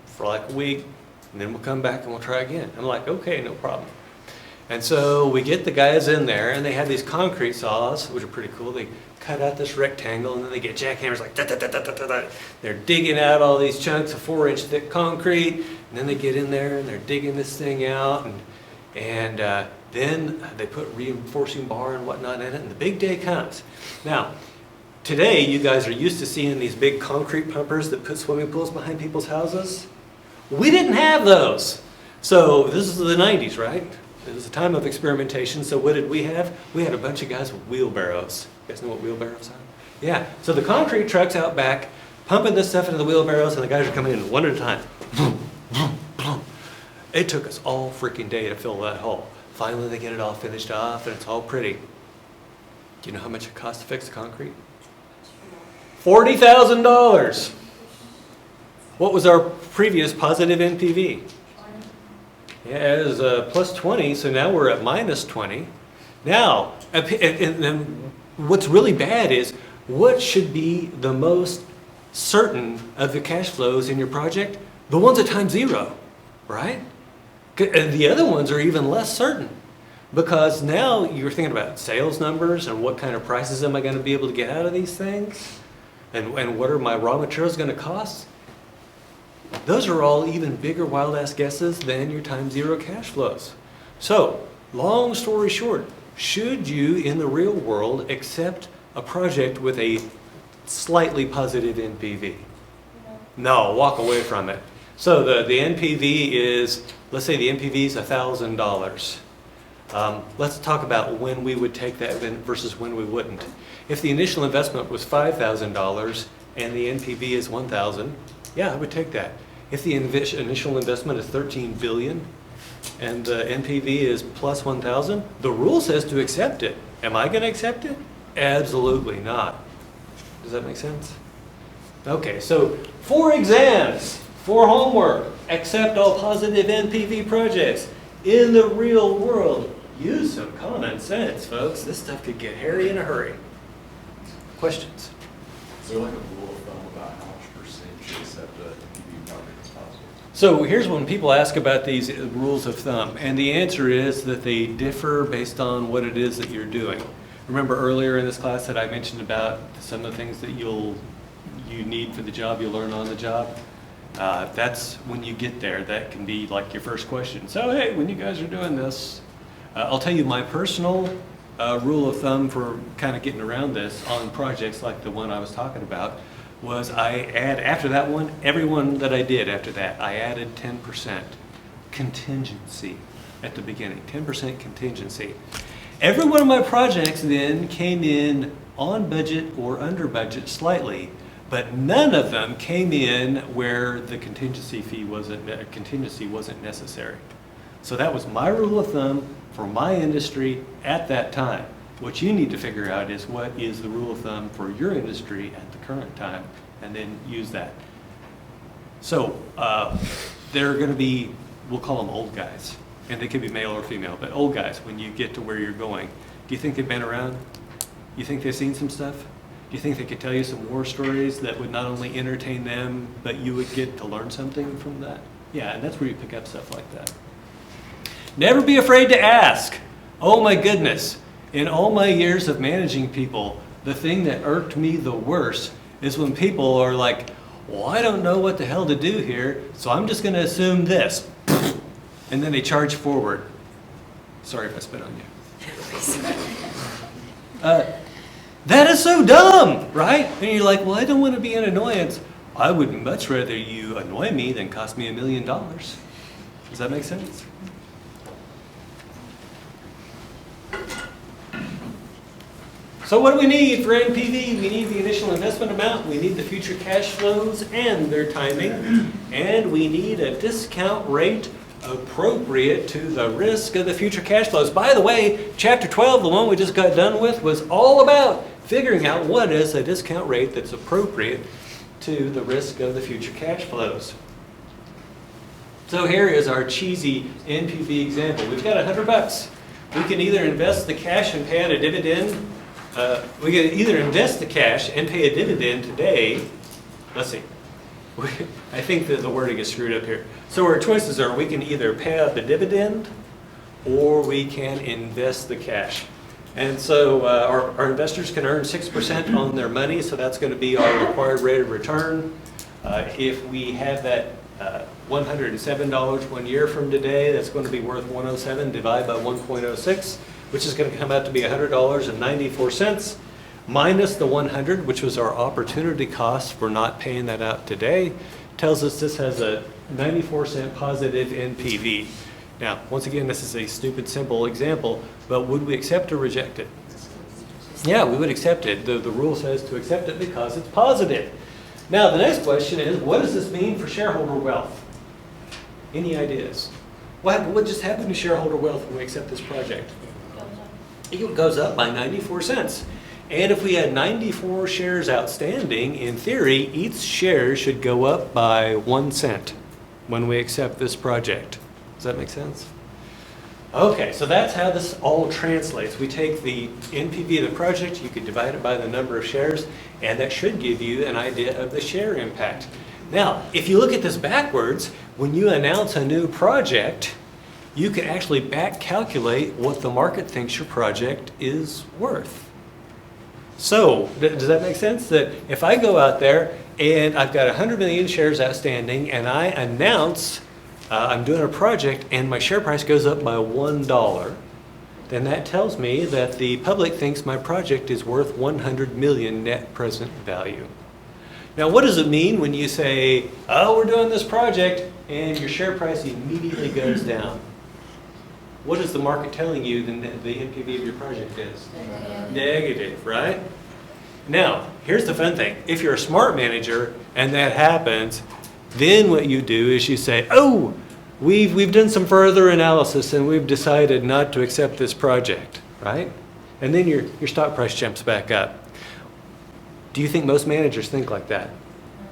for like a week, and then we'll come back and we'll try again. I'm like, okay, no problem. And so we get the guys in there, and they have these concrete saws, which are pretty cool. They cut out this rectangle, and then they get jackhammers like da-da-da-da-da-da. They're digging out all these chunks of 4-inch thick concrete, and then they get in there and they're digging this thing out, and then they put reinforcing bar and whatnot in it, and the big day comes. Now, today you guys are used to seeing these big concrete pumpers that put swimming pools behind people's houses. We didn't have those. So this is the 90s, right? It was a time of experimentation, so what did we have? We had a bunch of guys with wheelbarrows. You guys know what wheelbarrows are? Yeah, so the concrete truck's out back, pumping this stuff into the wheelbarrows, and the guys are coming in one at a time. It took us all freaking day to fill that hole. Finally, they get it all finished off, and it's all pretty. Do you know how much it cost to fix the concrete? $40,000. What was our previous positive NPV? Yeah, it was plus 20, so now we're at minus 20. Now, and what's really bad is, what should be the most certain of the cash flows in your project? The ones at time zero, right? And the other ones are even less certain, because now you're thinking about sales numbers and what kind of prices am I going to be able to get out of these things, and what are my raw materials going to cost? Those are all even bigger wild-ass guesses than your time zero cash flows. So, long story short, should you, in the real world, accept a project with a slightly positive NPV? No, walk away from it. So the NPV is, let's say the NPV is $1,000. Let's talk about when we would take that versus when we wouldn't. If the initial investment was $5,000 and the NPV is $1,000, yeah, I would take that. If the initial investment is $13 billion and the NPV is plus 1,000, the rule says to accept it. Am I going to accept it? Absolutely not. Does that make sense? Okay, so for exams, for homework, accept all positive NPV projects. In the real world, use some common sense, folks. This stuff could get hairy in a hurry. Questions? Is there like a rule of thumb about how much percentage you accept a NPV project as possible? So here's when people ask about these rules of thumb, and the answer is that they differ based on what it is that you're doing. Remember earlier in this class that I mentioned about some of the things that you need for the job, you'll learn on the job? That's when you get there. That can be like your first question. So hey, when you guys are doing this, I'll tell you my personal rule of thumb for kind of getting around this on projects like the one I was talking about. was after that one, everyone that I did after that, I added 10% contingency at the beginning, 10% contingency. Every one of my projects then came in on budget or under budget slightly, but none of them came in where the contingency wasn't necessary. So that was my rule of thumb for my industry at that time. What you need to figure out is what is the rule of thumb for your industry at the current time, and then use that. So they're going to be, we'll call them old guys, and they could be male or female, but old guys, when you get to where you're going, do you think they've been around? You think they've seen some stuff? Do you think they could tell you some war stories that would not only entertain them, but you would get to learn something from that? Yeah, and that's where you pick up stuff like that. Never be afraid to ask. Oh my goodness. In all my years of managing people, the thing that irked me the worst is when people are like, well, I don't know what the hell to do here, so I'm just going to assume this. And then they charge forward. Sorry if I spit on you. That is so dumb, right? And you're like, well, I don't want to be an annoyance. I would much rather you annoy me than cost me $1 million. Does that make sense? So what do we need for NPV? We need the initial investment amount, we need the future cash flows and their timing, and we need a discount rate appropriate to the risk of the future cash flows. By the way, chapter 12, the one we just got done with, was all about figuring out what is a discount rate that's appropriate to the risk of the future cash flows. So here is our cheesy NPV example. We've got $100. We can either invest the cash and pay out a dividend. We can either invest the cash and pay a dividend today. Let's see. I think that the wording is screwed up here. So our choices are we can either pay out the dividend or we can invest the cash. And so our investors can earn 6% on their money, so that's going to be our required rate of return. If we have that $107 1 year from today, that's going to be worth 107 divided by 1.06, which is going to come out to be $100.94 minus the 100, which was our opportunity cost for not paying that out today, tells us this has a 94-cent positive NPV. Now, once again, this is a stupid, simple example, but would we accept or reject it? Yeah, we would accept it. The rule says to accept it because it's positive. Now, the next question is, what does this mean for shareholder wealth? Any ideas? What just happened to shareholder wealth when we accept this project? It goes up by 94 cents. And if we had 94 shares outstanding, in theory, each share should go up by 1 cent when we accept this project. Does that make sense? Okay, so that's how this all translates. We take the NPV of the project, you could divide it by the number of shares, and that should give you an idea of the share impact. Now, if you look at this backwards, when you announce a new project, you can actually back calculate what the market thinks your project is worth. So, does that make sense? That if I go out there and I've got 100 million shares outstanding and I announce I'm doing a project and my share price goes up by $1, then that tells me that the public thinks my project is worth 100 million net present value. Now, what does it mean when you say, oh, we're doing this project and your share price immediately goes down? What is the market telling you the NPV of your project is? Negative, right? Now, here's the fun thing. If you're a smart manager and that happens, then what you do is you say, oh, we've done some further analysis and we've decided not to accept this project, right? And then your stock price jumps back up. Do you think most managers think like that?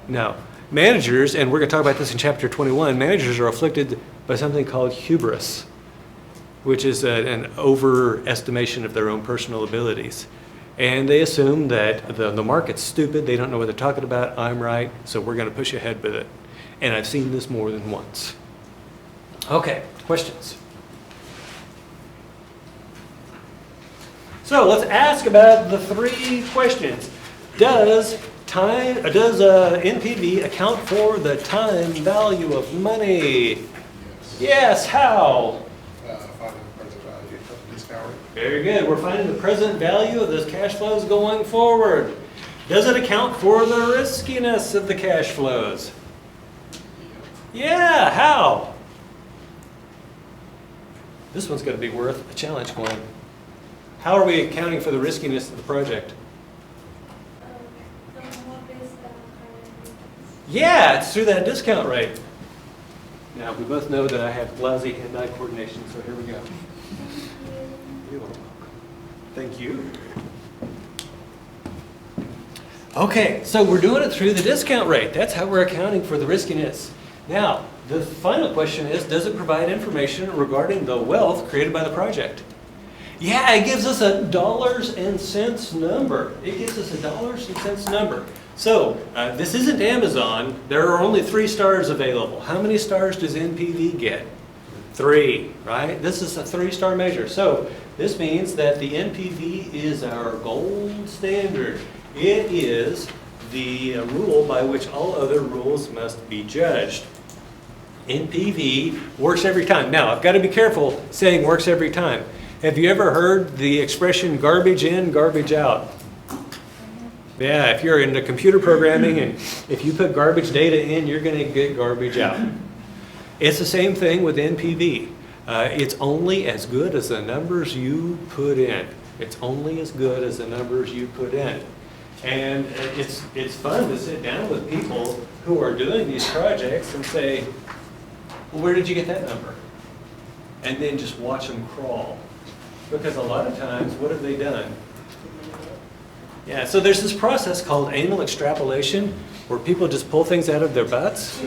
No. Managers, and we're going to talk about this in chapter 21, managers are afflicted by something called hubris, which is an overestimation of their own personal abilities. And they assume that the market's stupid, they don't know what they're talking about, I'm right, so we're going to push ahead with it. And I've seen this more than once. Okay, questions? So let's ask about the 3 questions. Does NPV account for the time value of money? Yes, how? Finding the present value of the discount rate. Very good. We're finding the present value of those cash flows going forward. Does it account for the riskiness of the cash flows? Yeah, how? This one's going to be worth a challenge coin. How are we accounting for the riskiness of the project? Yeah, it's through that discount rate. Now, we both know that I have lousy hand-eye coordination, so here we go. You're welcome. Thank you. Okay, so we're doing it through the discount rate. That's how we're accounting for the riskiness. Now, the final question is, does it provide information regarding the wealth created by the project? Yeah, it gives us a dollars and cents number. It gives us a dollars and cents number. So, this isn't Amazon. There are only 3 stars available. How many stars does NPV get? 3, right? This is a 3-star measure. So, this means that the NPV is our gold standard. It is the rule by which all other rules must be judged. NPV works every time. Now, I've got to be careful saying works every time. Have you ever heard the expression garbage in, garbage out? Yeah, if you're into computer programming and if you put garbage data in, you're going to get garbage out. It's the same thing with NPV. It's only as good as the numbers you put in. It's only as good as the numbers you put in. And it's fun to sit down with people who are doing these projects and say, well, where did you get that number? And then just watch them crawl. Because a lot of times, what have they done? Yeah, so there's this process called anal extrapolation where people just pull things out of their butts.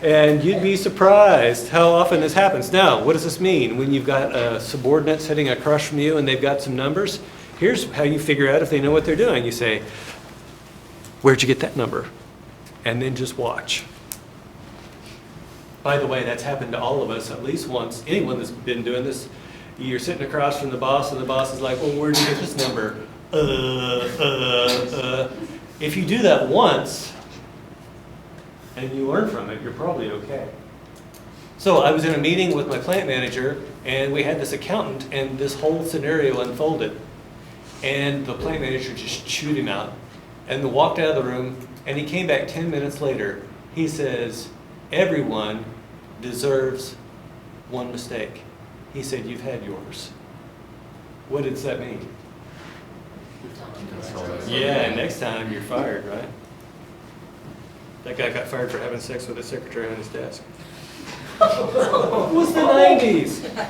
And you'd be surprised how often this happens. Now, what does this mean? When you've got a subordinate sitting across from you and they've got some numbers, here's how you figure out if they know what they're doing. You say, where'd you get that number? And then just watch. By the way, that's happened to all of us at least once. Anyone that's been doing this, you're sitting across from the boss and the boss is like, well, where'd you get this number? If you do that once and you learn from it, you're probably okay. So I was in a meeting with my plant manager and we had this accountant and this whole scenario unfolded. And the plant manager just chewed him out and walked out of the room, and he came back 10 minutes later. He says, everyone deserves one mistake. He said, you've had yours. What does that mean? Yeah, next time you're fired, right? That guy got fired for having sex with a secretary on his desk. It was the 90s.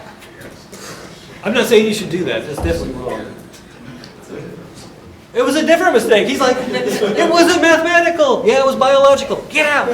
I'm not saying you should do that. That's definitely wrong. It was a different mistake. He's like, it wasn't mathematical. Yeah, it was biological. Get out.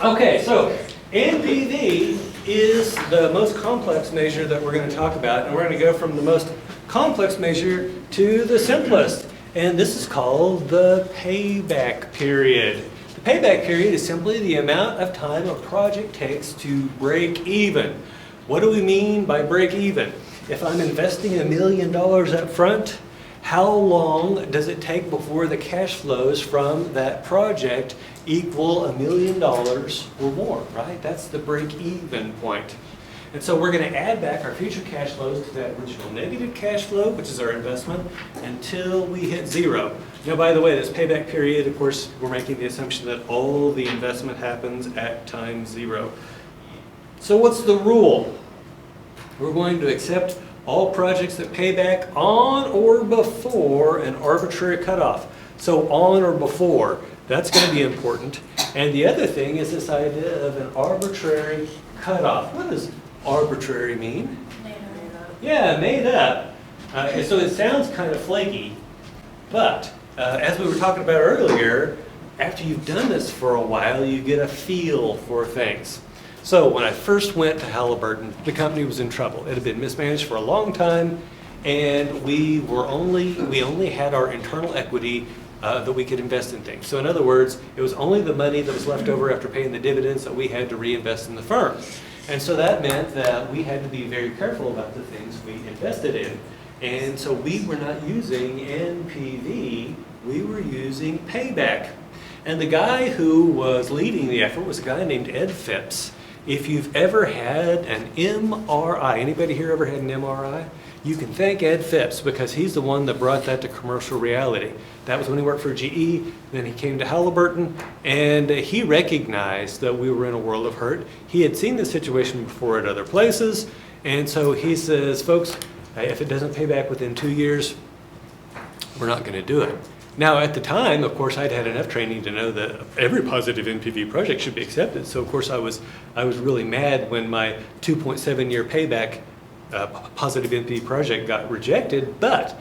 Okay, so NPV is the most complex measure that we're going to talk about, and we're going to go from the most complex measure to the simplest, and this is called the payback period. The payback period is simply the amount of time a project takes to break even. What do we mean by break even? If I'm investing $1 million up front, how long does it take before the cash flows from that project equal $1 million or more, right? That's the break-even point. And so we're going to add back our future cash flows to that original negative cash flow, which is our investment, until we hit 0. Now, by the way, this payback period, of course, we're making the assumption that all the investment happens at time 0. So what's the rule? We're going to accept all projects that pay back on or before an arbitrary cutoff. So on or before, that's going to be important. And the other thing is this idea of an arbitrary cutoff. What does arbitrary mean? Made up. Yeah, made up. So it sounds kind of flaky, but as we were talking about earlier, after you've done this for a while, you get a feel for things. So when I first went to Halliburton, the company was in trouble. It had been mismanaged for a long time, and we only had our internal equity that we could invest in things. So in other words, it was only the money that was left over after paying the dividends that we had to reinvest in the firm. And so that meant that we had to be very careful about the things we invested in. And so we were not using NPV, we were using payback. And the guy who was leading the effort was a guy named Ed Phipps. If you've ever had an MRI, anybody here ever had an MRI? You can thank Ed Phipps because he's the one that brought that to commercial reality. That was when he worked for GE, then he came to Halliburton, and he recognized that we were in a world of hurt. He had seen this situation before at other places, and so he says, folks, if it doesn't pay back within 2 years, we're not going to do it. Now, at the time, of course, I'd had enough training to know that every positive NPV project should be accepted. So, of course, I was really mad when my 2.7-year payback positive NPV project got rejected. But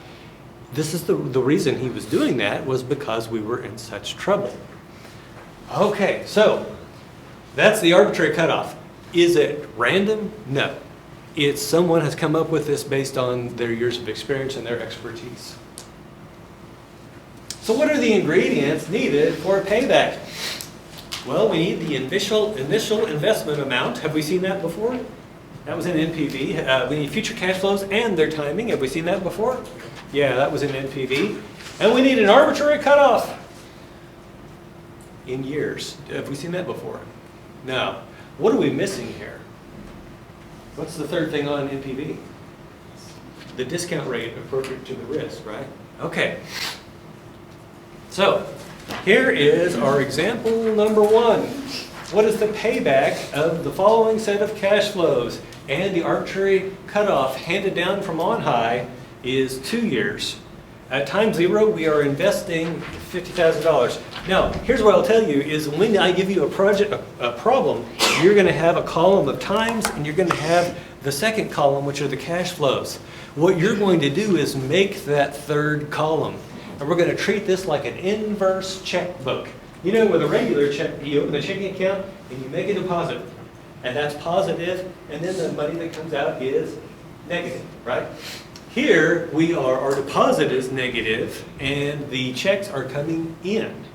this is the reason he was doing that was because we were in such trouble. Okay, so that's the arbitrary cutoff. Is it random? No. It's someone has come up with this based on their years of experience and their expertise. So what are the ingredients needed for a payback? Well, we need the initial investment amount. Have we seen that before? That was in NPV. We need future cash flows and their timing. Have we seen that before? Yeah, that was in NPV. And we need an arbitrary cutoff in years. Have we seen that before? No. What are we missing here? What's the third thing on NPV? The discount rate appropriate to the risk, right? Okay. So, here is our example number 1. What is the payback of the following set of cash flows? And the arbitrary cutoff handed down from on high is 2 years. At time 0, we are investing $50,000. Now, here's what I'll tell you is when I give you a problem, you're going to have a column of times and you're going to have the second column, which are the cash flows. What you're going to do is make that third column. And we're going to treat this like an inverse checkbook. You know, with a regular check, you open a checking account and you make a deposit. And that's positive, and then the money that comes out is negative, right? Here, our deposit is negative, and the checks are coming in,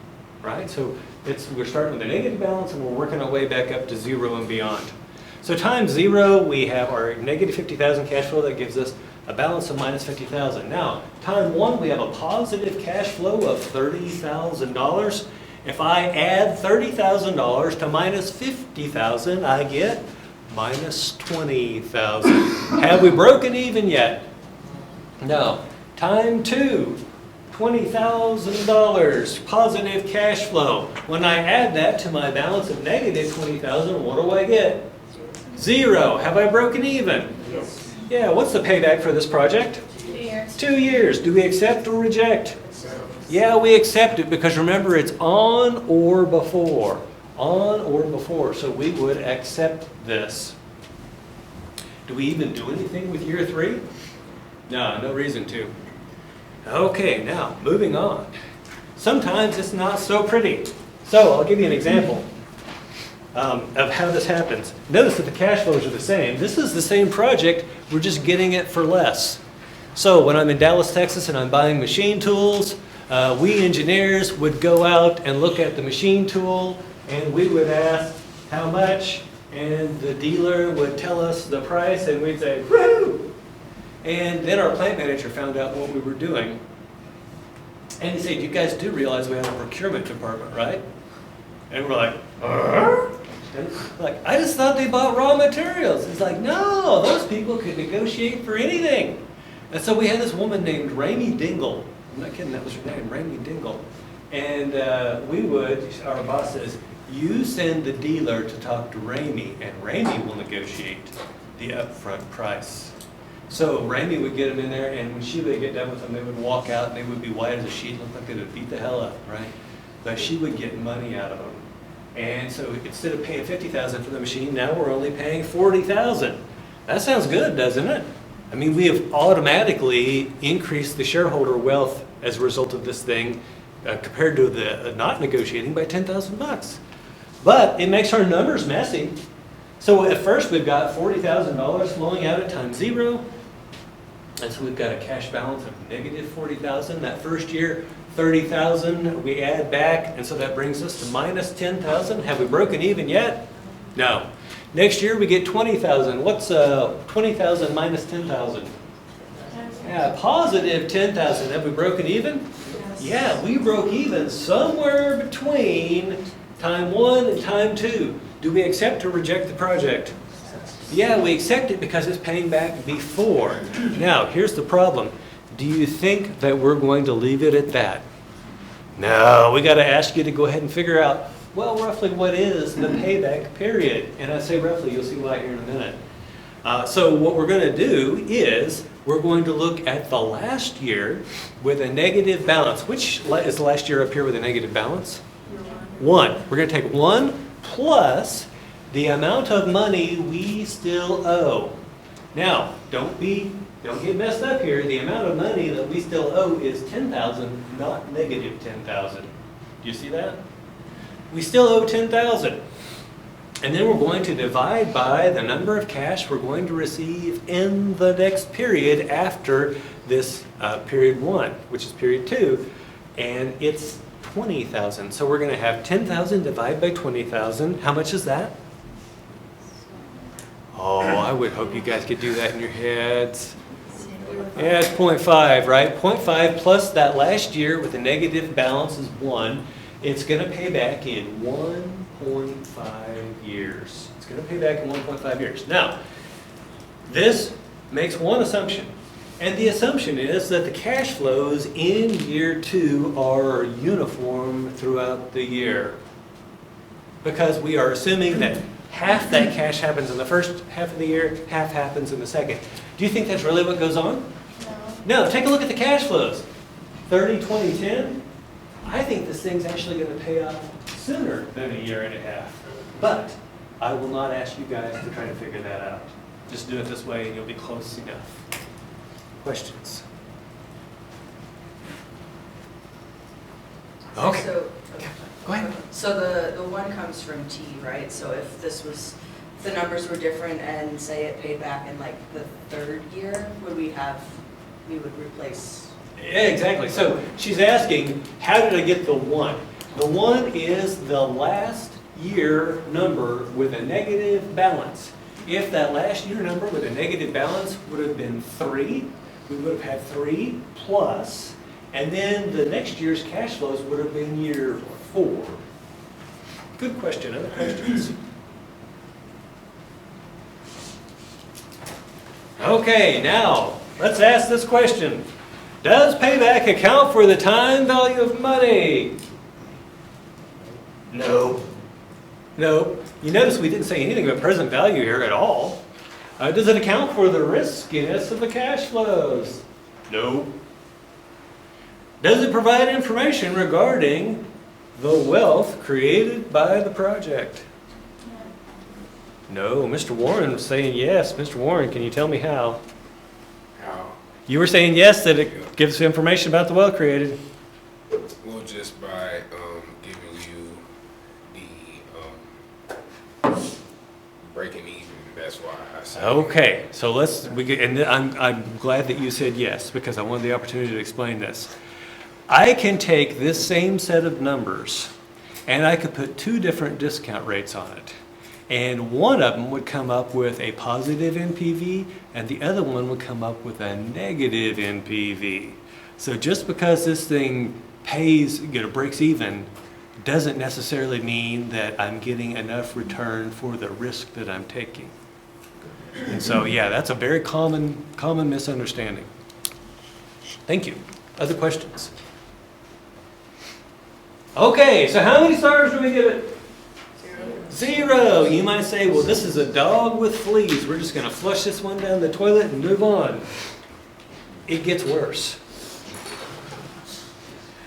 right? So we're starting with a negative balance, and we're working our way back up to 0 and beyond. So times 0, we have our negative 50,000 cash flow. That gives us a balance of minus 50,000. Now, time 1, we have a positive cash flow of $30,000. If I add $30,000 to minus 50,000, I get minus 20,000. Have we broken even yet? No. Time 2, $20,000 positive cash flow. When I add that to my balance of negative 20,000, what do I get? 0. Have I broken even? Yes. Yeah, what's the payback for this project? 2 years. 2 years. Do we accept or reject? Yeah, we accept it because remember it's on or before. On or before. So we would accept this. Do we even do anything with year 3? No, no reason to. Okay, now moving on. Sometimes it's not so pretty. So I'll give you an example of how this happens. Notice that the cash flows are the same. This is the same project, we're just getting it for less. So when I'm in Dallas, Texas and I'm buying machine tools, we engineers would go out and look at the machine tool and we would ask how much, and the dealer would tell us the price and we'd say, woo! And then our plant manager found out what we were doing. And he said, you guys do realize we have a procurement department, right? And we're like, and like, I just thought they bought raw materials. He's like, no, those people could negotiate for anything. And so we had this woman named Ramey Dingle. I'm not kidding, that was her name, Ramey Dingle. And our boss says, you send the dealer to talk to Ramey, and Ramey will negotiate the upfront price. So Ramey would get them in there, and when she would get done with them, they would walk out, and they would be white as a sheet, look like they would beat the hell up, right? But she would get money out of them. And so instead of paying $50,000 for the machine, now we're only paying $40,000. That sounds good, doesn't it? I mean, we have automatically increased the shareholder wealth as a result of this thing compared to the not negotiating by $10,000. But it makes our numbers messy. So at first we've got $40,000 flowing out at time 0. And so we've got a cash balance of negative $40,000. That first year, $30,000 we add back, and so that brings us to minus $10,000. Have we broken even yet? No. Next year we get $20,000. What's 20,000 minus 10,000? Yeah, positive 10,000. Have we broken even? Yeah, we broke even somewhere between time 1 and time 2. Do we accept or reject the project? Yeah, we accept it because it's paying back before. Now, here's the problem. Do you think that we're going to leave it at that? No, we got to ask you to go ahead and figure out, well, roughly what is the payback period? And I say roughly, you'll see why here in a minute. So what we're going to do is we're going to look at the last year with a negative balance. Which is the last year up here with a negative balance? 1. We're going to take 1 plus the amount of money we still owe. Now, don't get messed up here. The amount of money that we still owe is 10,000, not negative 10,000. Do you see that? We still owe 10,000. And then we're going to divide by the number of cash we're going to receive in the next period after this period 1, which is period 2, and it's 20,000. So we're going to have 10,000 divided by 20,000. How much is that? Oh, I would hope you guys could do that in your heads. Yeah, it's 0.5, right? 0.5 plus that last year with the negative balance is 1. It's going to pay back in 1.5 years. It's going to pay back in 1.5 years. Now, this makes one assumption. And the assumption is that the cash flows in year 2 are uniform throughout the year. Because we are assuming that half that cash happens in the first half of the year, half happens in the second. Do you think that's really what goes on? No. No, take a look at the cash flows. 30, 20, 10. I think this thing's actually going to pay off sooner than a year and a half. But I will not ask you guys to try to figure that out. Just do it this way and you'll be close enough. Questions? Okay. So, Go ahead. So the 1 comes from T, right? So if the numbers were different and say it paid back in like the 3rd year, we would replace? Yeah, exactly. So she's asking, how did I get the 1? The 1 is the last year number with a negative balance. If that last year number with a negative balance would have been 3, we would have had 3 plus, and then the next year's cash flows would have been year 4. Good question. Other questions? Okay, now let's ask this question. Does payback account for the time value of money? No. No. You notice we didn't say anything about present value here at all. Does it account for the riskiness of the cash flows? No. Does it provide information regarding the wealth created by the project? No. Mr. Warren was saying yes. Mr. Warren, can you tell me how? How? You were saying yes, that it gives information about the wealth created. Well, just by giving you the breaking even. That's why I said. Okay, so I'm glad that you said yes, because I wanted the opportunity to explain this. I can take this same set of numbers and I could put 2 different discount rates on it. And one of them would come up with a positive NPV and the other one would come up with a negative NPV. So just because this thing breaks even doesn't necessarily mean that I'm getting enough return for the risk that I'm taking. And so, yeah, that's a very common misunderstanding. Thank you. Other questions? Okay, so how many stars do we give it? 0. You might say, well, this is a dog with fleas. We're just going to flush this one down the toilet and move on. It gets worse.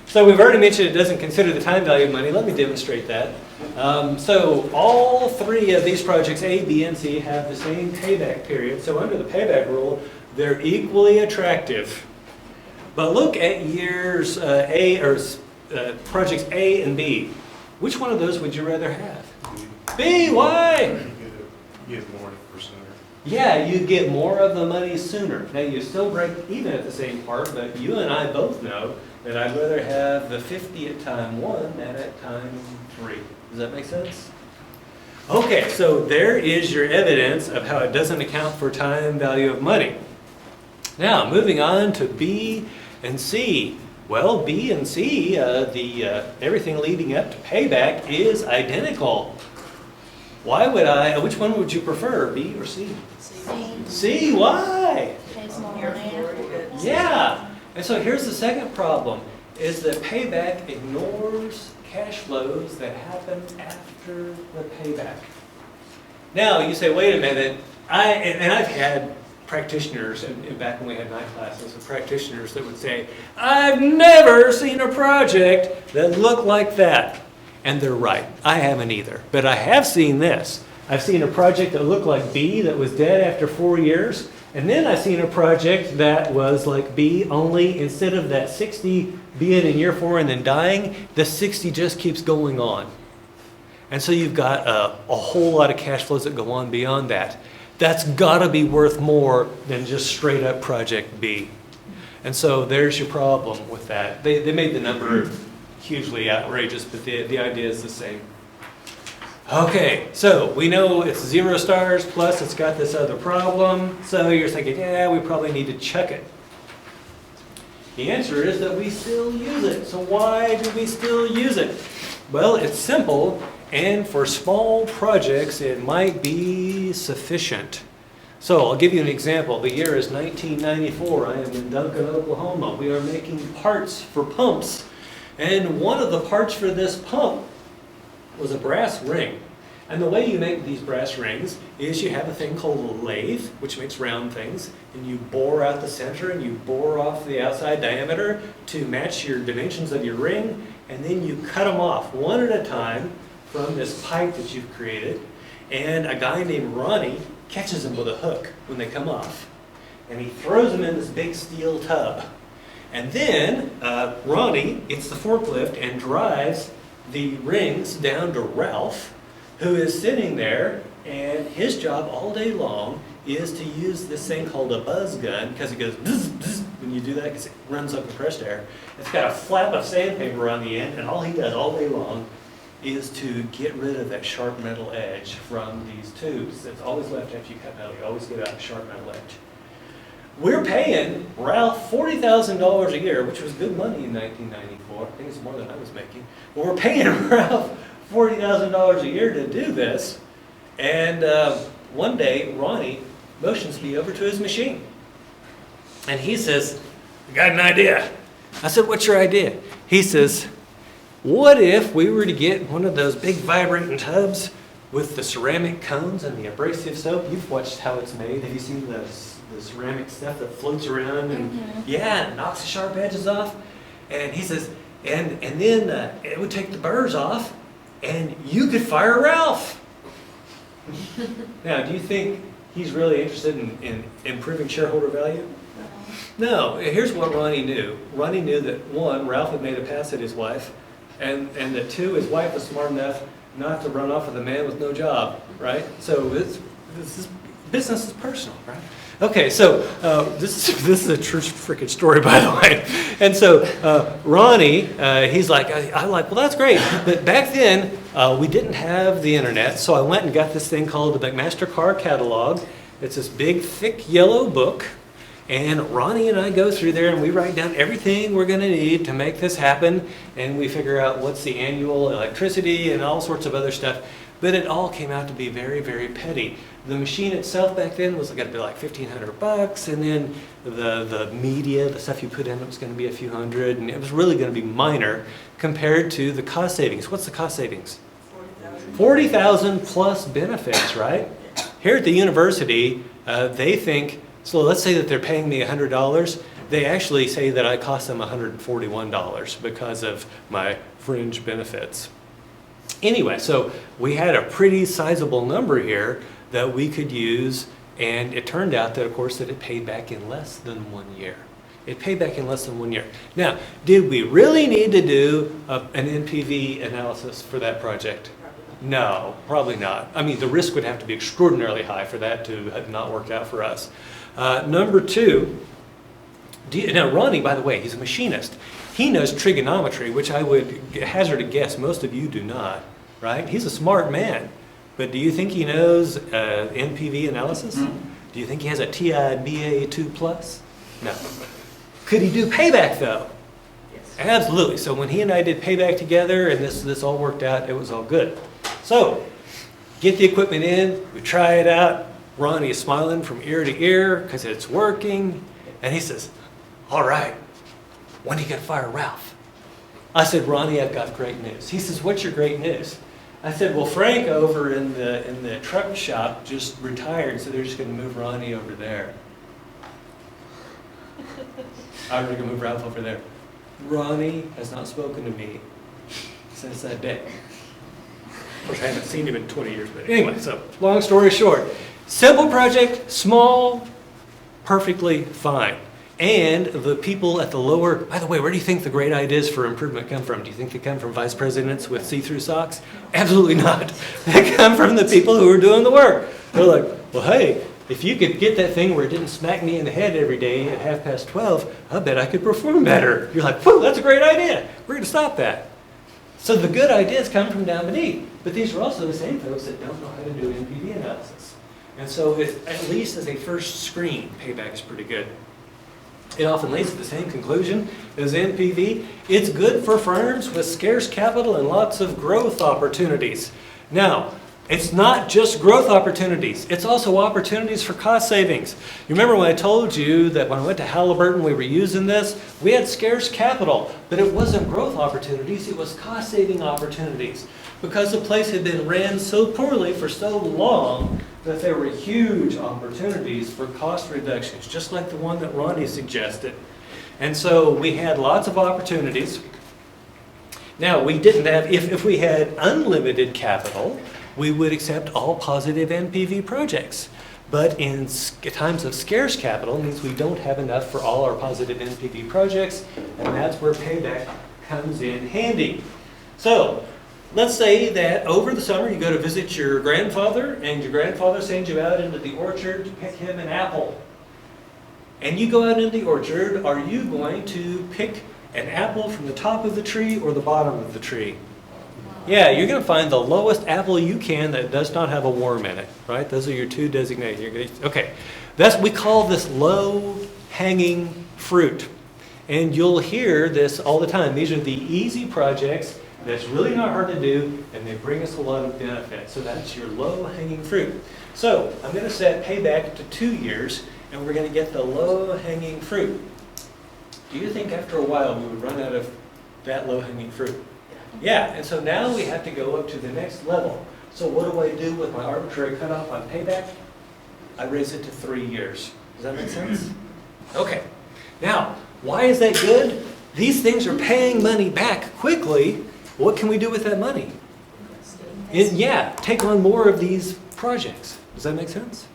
So we've already mentioned it doesn't consider the time value of money. Let me demonstrate that. So all 3 of these projects, A, B, and C, have the same payback period. So under the payback rule, they're equally attractive. But look at years projects A and B. Which one of those would you rather have? B, why? You get more for sooner. Yeah, you get more of the money sooner. Now you still break even at the same part, but you and I both know that I'd rather have the 50 at time 1 than at time 3. Does that make sense? Okay, so there is your evidence of how it doesn't account for time value of money. Now, moving on to B and C. Well, B and C, everything leading up to payback is identical. which one would you prefer, B or C? C. C, why? Pays more Year money. 4, you get. Yeah, and so here's the second problem, is that payback ignores cash flows that happen after the payback. Now, you say, wait a minute, I've had practitioners, and back when we had night classes, with practitioners that would say, I've never seen a project that looked like that. And they're right, I haven't either, but I have seen this. I've seen a project that looked like B that was dead after 4 years, and then I've seen a project that was like B, only instead of that 60 being in year 4 and then dying, the 60 just keeps going on. And so you've got a whole lot of cash flows that go on beyond that. That's gotta be worth more than just straight up project B. And so there's your problem with that. They made the number hugely outrageous, but the idea is the same. Okay, so we know it's 0 stars, plus it's got this other problem. So you're thinking, yeah, we probably need to check it. The answer is that we still use it. So why do we still use it? Well, it's simple, and for small projects, it might be sufficient. So I'll give you an example. The year is 1994. I am in Duncan, Oklahoma. We are making parts for pumps. And one of the parts for this pump was a brass ring. And the way you make these brass rings is you have a thing called a lathe, which makes round things, and you bore out the center and you bore off the outside diameter to match your dimensions of your ring, and then you cut them off one at a time from this pipe that you've created, and a guy named Ronnie catches them with a hook when they come off. And he throws them in this big steel tub. And then Ronnie gets the forklift and drives the rings down to Ralph, who is sitting there, and his job all day long is to use this thing called a buzz gun, because it goes bzz, bzz when you do that, because it runs up compressed air. It's got a flap of sandpaper on the end, and all he does all day long is to get rid of that sharp metal edge from these tubes. That's always left after you cut metal. You always get out a sharp metal edge. We're paying Ralph $40,000 a year, which was good money in 1994. I think it's more than I was making. But we're paying Ralph $40,000 a year to do this. And one day, Ronnie motions me over to his machine. And he says, I got an idea. I said, what's your idea? He says, what if we were to get one of those big vibrating tubs with the ceramic cones and the abrasive soap? You've watched how it's made. Have you seen the ceramic stuff that floats around and yeah, it knocks the sharp edges off? And he says, and then it would take the burrs off and you could fire Ralph. Now, do you think he's really interested in improving shareholder value? No. Here's what Ronnie knew. Ronnie knew that one, Ralph had made a pass at his wife, and that two, his wife was smart enough not to run off with a man with no job, right? So business is personal, right? Okay, so this is a true freaking story, by the way. And so Ronnie, he's like, I'm like, well, that's great. But back then, we didn't have the internet, so I went and got this thing called the McMaster Car Catalog. It's this big, thick yellow book. And Ronnie and I go through there and we write down everything we're going to need to make this happen. And we figure out what's the annual electricity and all sorts of other stuff. But it all came out to be very, very petty. The machine itself back then was going to be like $1,500, and then the media, the stuff you put in it was going to be a few hundred, and it was really going to be minor compared to the cost savings. What's the cost savings? 40,000 plus benefits, right? Here at the university, they think, so let's say that they're paying me $100. They actually say that I cost them $141 because of my fringe benefits. Anyway, so we had a pretty sizable number here that we could use, and it turned out that, of course, that it paid back in less than 1 year. It paid back in less than 1 year. Now, did we really need to do an NPV analysis for that project? No, probably not. I mean, the risk would have to be extraordinarily high for that to have not worked out for us. Number two, now Ronnie, by the way, he's a machinist. He knows trigonometry, which I would hazard a guess most of you do not, right? He's a smart man. But do you think he knows NPV analysis? Do you think he has a TI-BA 2+? No. Could he do payback, though? Yes. Absolutely. So when he and I did payback together and this all worked out, it was all good. So get the equipment in, we try it out. Ronnie is smiling from ear to ear because it's working. And he says, all right, when are you going to fire Ralph? I said, Ronnie, I've got great news. He says, what's your great news? I said, well, Frank over in the truck shop just retired, so they're just going to move Ronnie over there. I'm going to move Ralph over there. Ronnie has not spoken to me since that day. Of course, I haven't seen him in 20 years, but anyway, so long story short, simple project, small, perfectly fine. And the people at the lower, by the way, where do you think the great ideas for improvement come from? Do you think they come from vice presidents with see-through socks? Absolutely not. They come from the people who are doing the work. They're like, well, hey, if you could get that thing where it didn't smack me in the head every day at 12:30, I bet I could perform better. You're like, whoa, that's a great idea. We're going to stop that. So the good ideas come from down beneath. But these are also the same folks that don't know how to do NPV analysis. And so at least as a first screen, Payback is pretty good. It often leads to the same conclusion as NPV. It's good for firms with scarce capital and lots of growth opportunities. Now, it's not just growth opportunities. It's also opportunities for cost savings. You remember when I told you that when I went to Halliburton, we were using this? We had scarce capital, but it wasn't growth opportunities. It was cost saving opportunities because the place had been ran so poorly for so long that there were huge opportunities for cost reductions, just like the one that Ronnie suggested. And so we had lots of opportunities. Now, we didn't have, if we had unlimited capital, we would accept all positive NPV projects. But in times of scarce capital means we don't have enough for all our positive NPV projects, and that's where Payback comes in handy. So, let's say that over the summer you go to visit your grandfather, and your grandfather sends you out into the orchard to pick him an apple. And you go out into the orchard, are you going to pick an apple from the top of the tree or the bottom of the tree? Yeah, you're going to find the lowest apple you can that does not have a worm in it, right? Those are your two designated. You're going to, okay, we call this low-hanging fruit. And you'll hear this all the time. These are the easy projects that's really not hard to do, and they bring us a lot of benefit. So that's your low-hanging fruit. So I'm going to set Payback to 2 years, and we're going to get the low-hanging fruit. Do you think after a while we would run out of that low-hanging fruit? Yeah, and so now we have to go up to the next level. So what do I do with my arbitrary cutoff on Payback? I raise it to 3 years. Does that make sense? Okay. Now, why is that good? These things are paying money back quickly. What can we do with that money? Take on more of these projects. Does that make sense?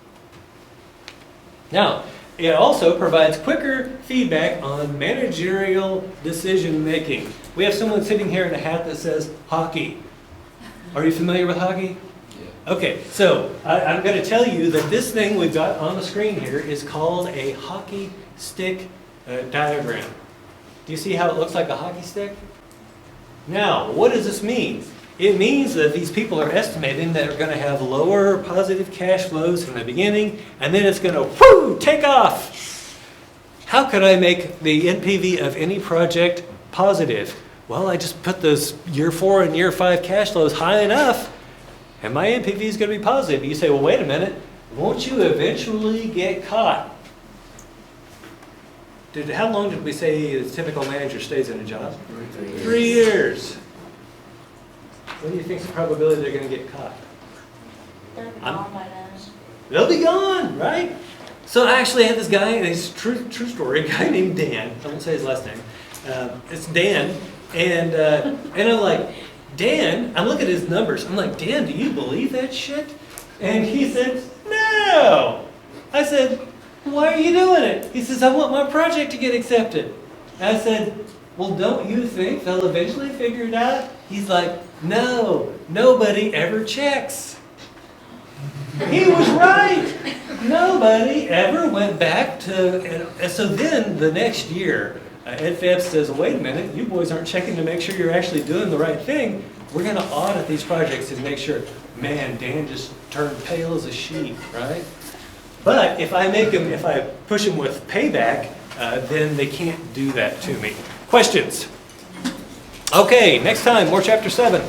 Now, it also provides quicker feedback on managerial decision making. We have someone sitting here in a hat that says hockey. Are you familiar with hockey? Yeah. Okay, so I'm going to tell you that this thing we've got on the screen here is called a hockey stick diagram. Do you see how it looks like a hockey stick? Now, what does this mean? It means that these people are estimating that they're going to have lower positive cash flows in the beginning, and then it's going to take off. How could I make the NPV of any project positive? Well, I just put those year 4 and year 5 cash flows high enough, and my NPV is going to be positive. You say, well, wait a minute. Won't you eventually get caught? How long did we say a typical manager stays in a job? 3 years. What do you think is the probability they're going to get caught? They're gone by then. They'll be gone, right? So I actually had this guy, and it's true story, a guy named Dan. I won't say his last name. It's Dan. And I'm like, Dan, I look at his numbers. I'm like, Dan, do you believe that shit? And he said, no. I said, why are you doing it? He says, I want my project to get accepted. I said, well, don't you think they'll eventually figure it out? He's like, no, nobody ever checks. He was right. Nobody ever went back to, and so then the next year, Ed Phelps says, wait a minute, you boys aren't checking to make sure you're actually doing the right thing. We're going to audit these projects and make sure, man, Dan just turned pale as a sheet, right? But if I push them with Payback, then they can't do that to me. Questions? Okay, next time, more Chapter 7.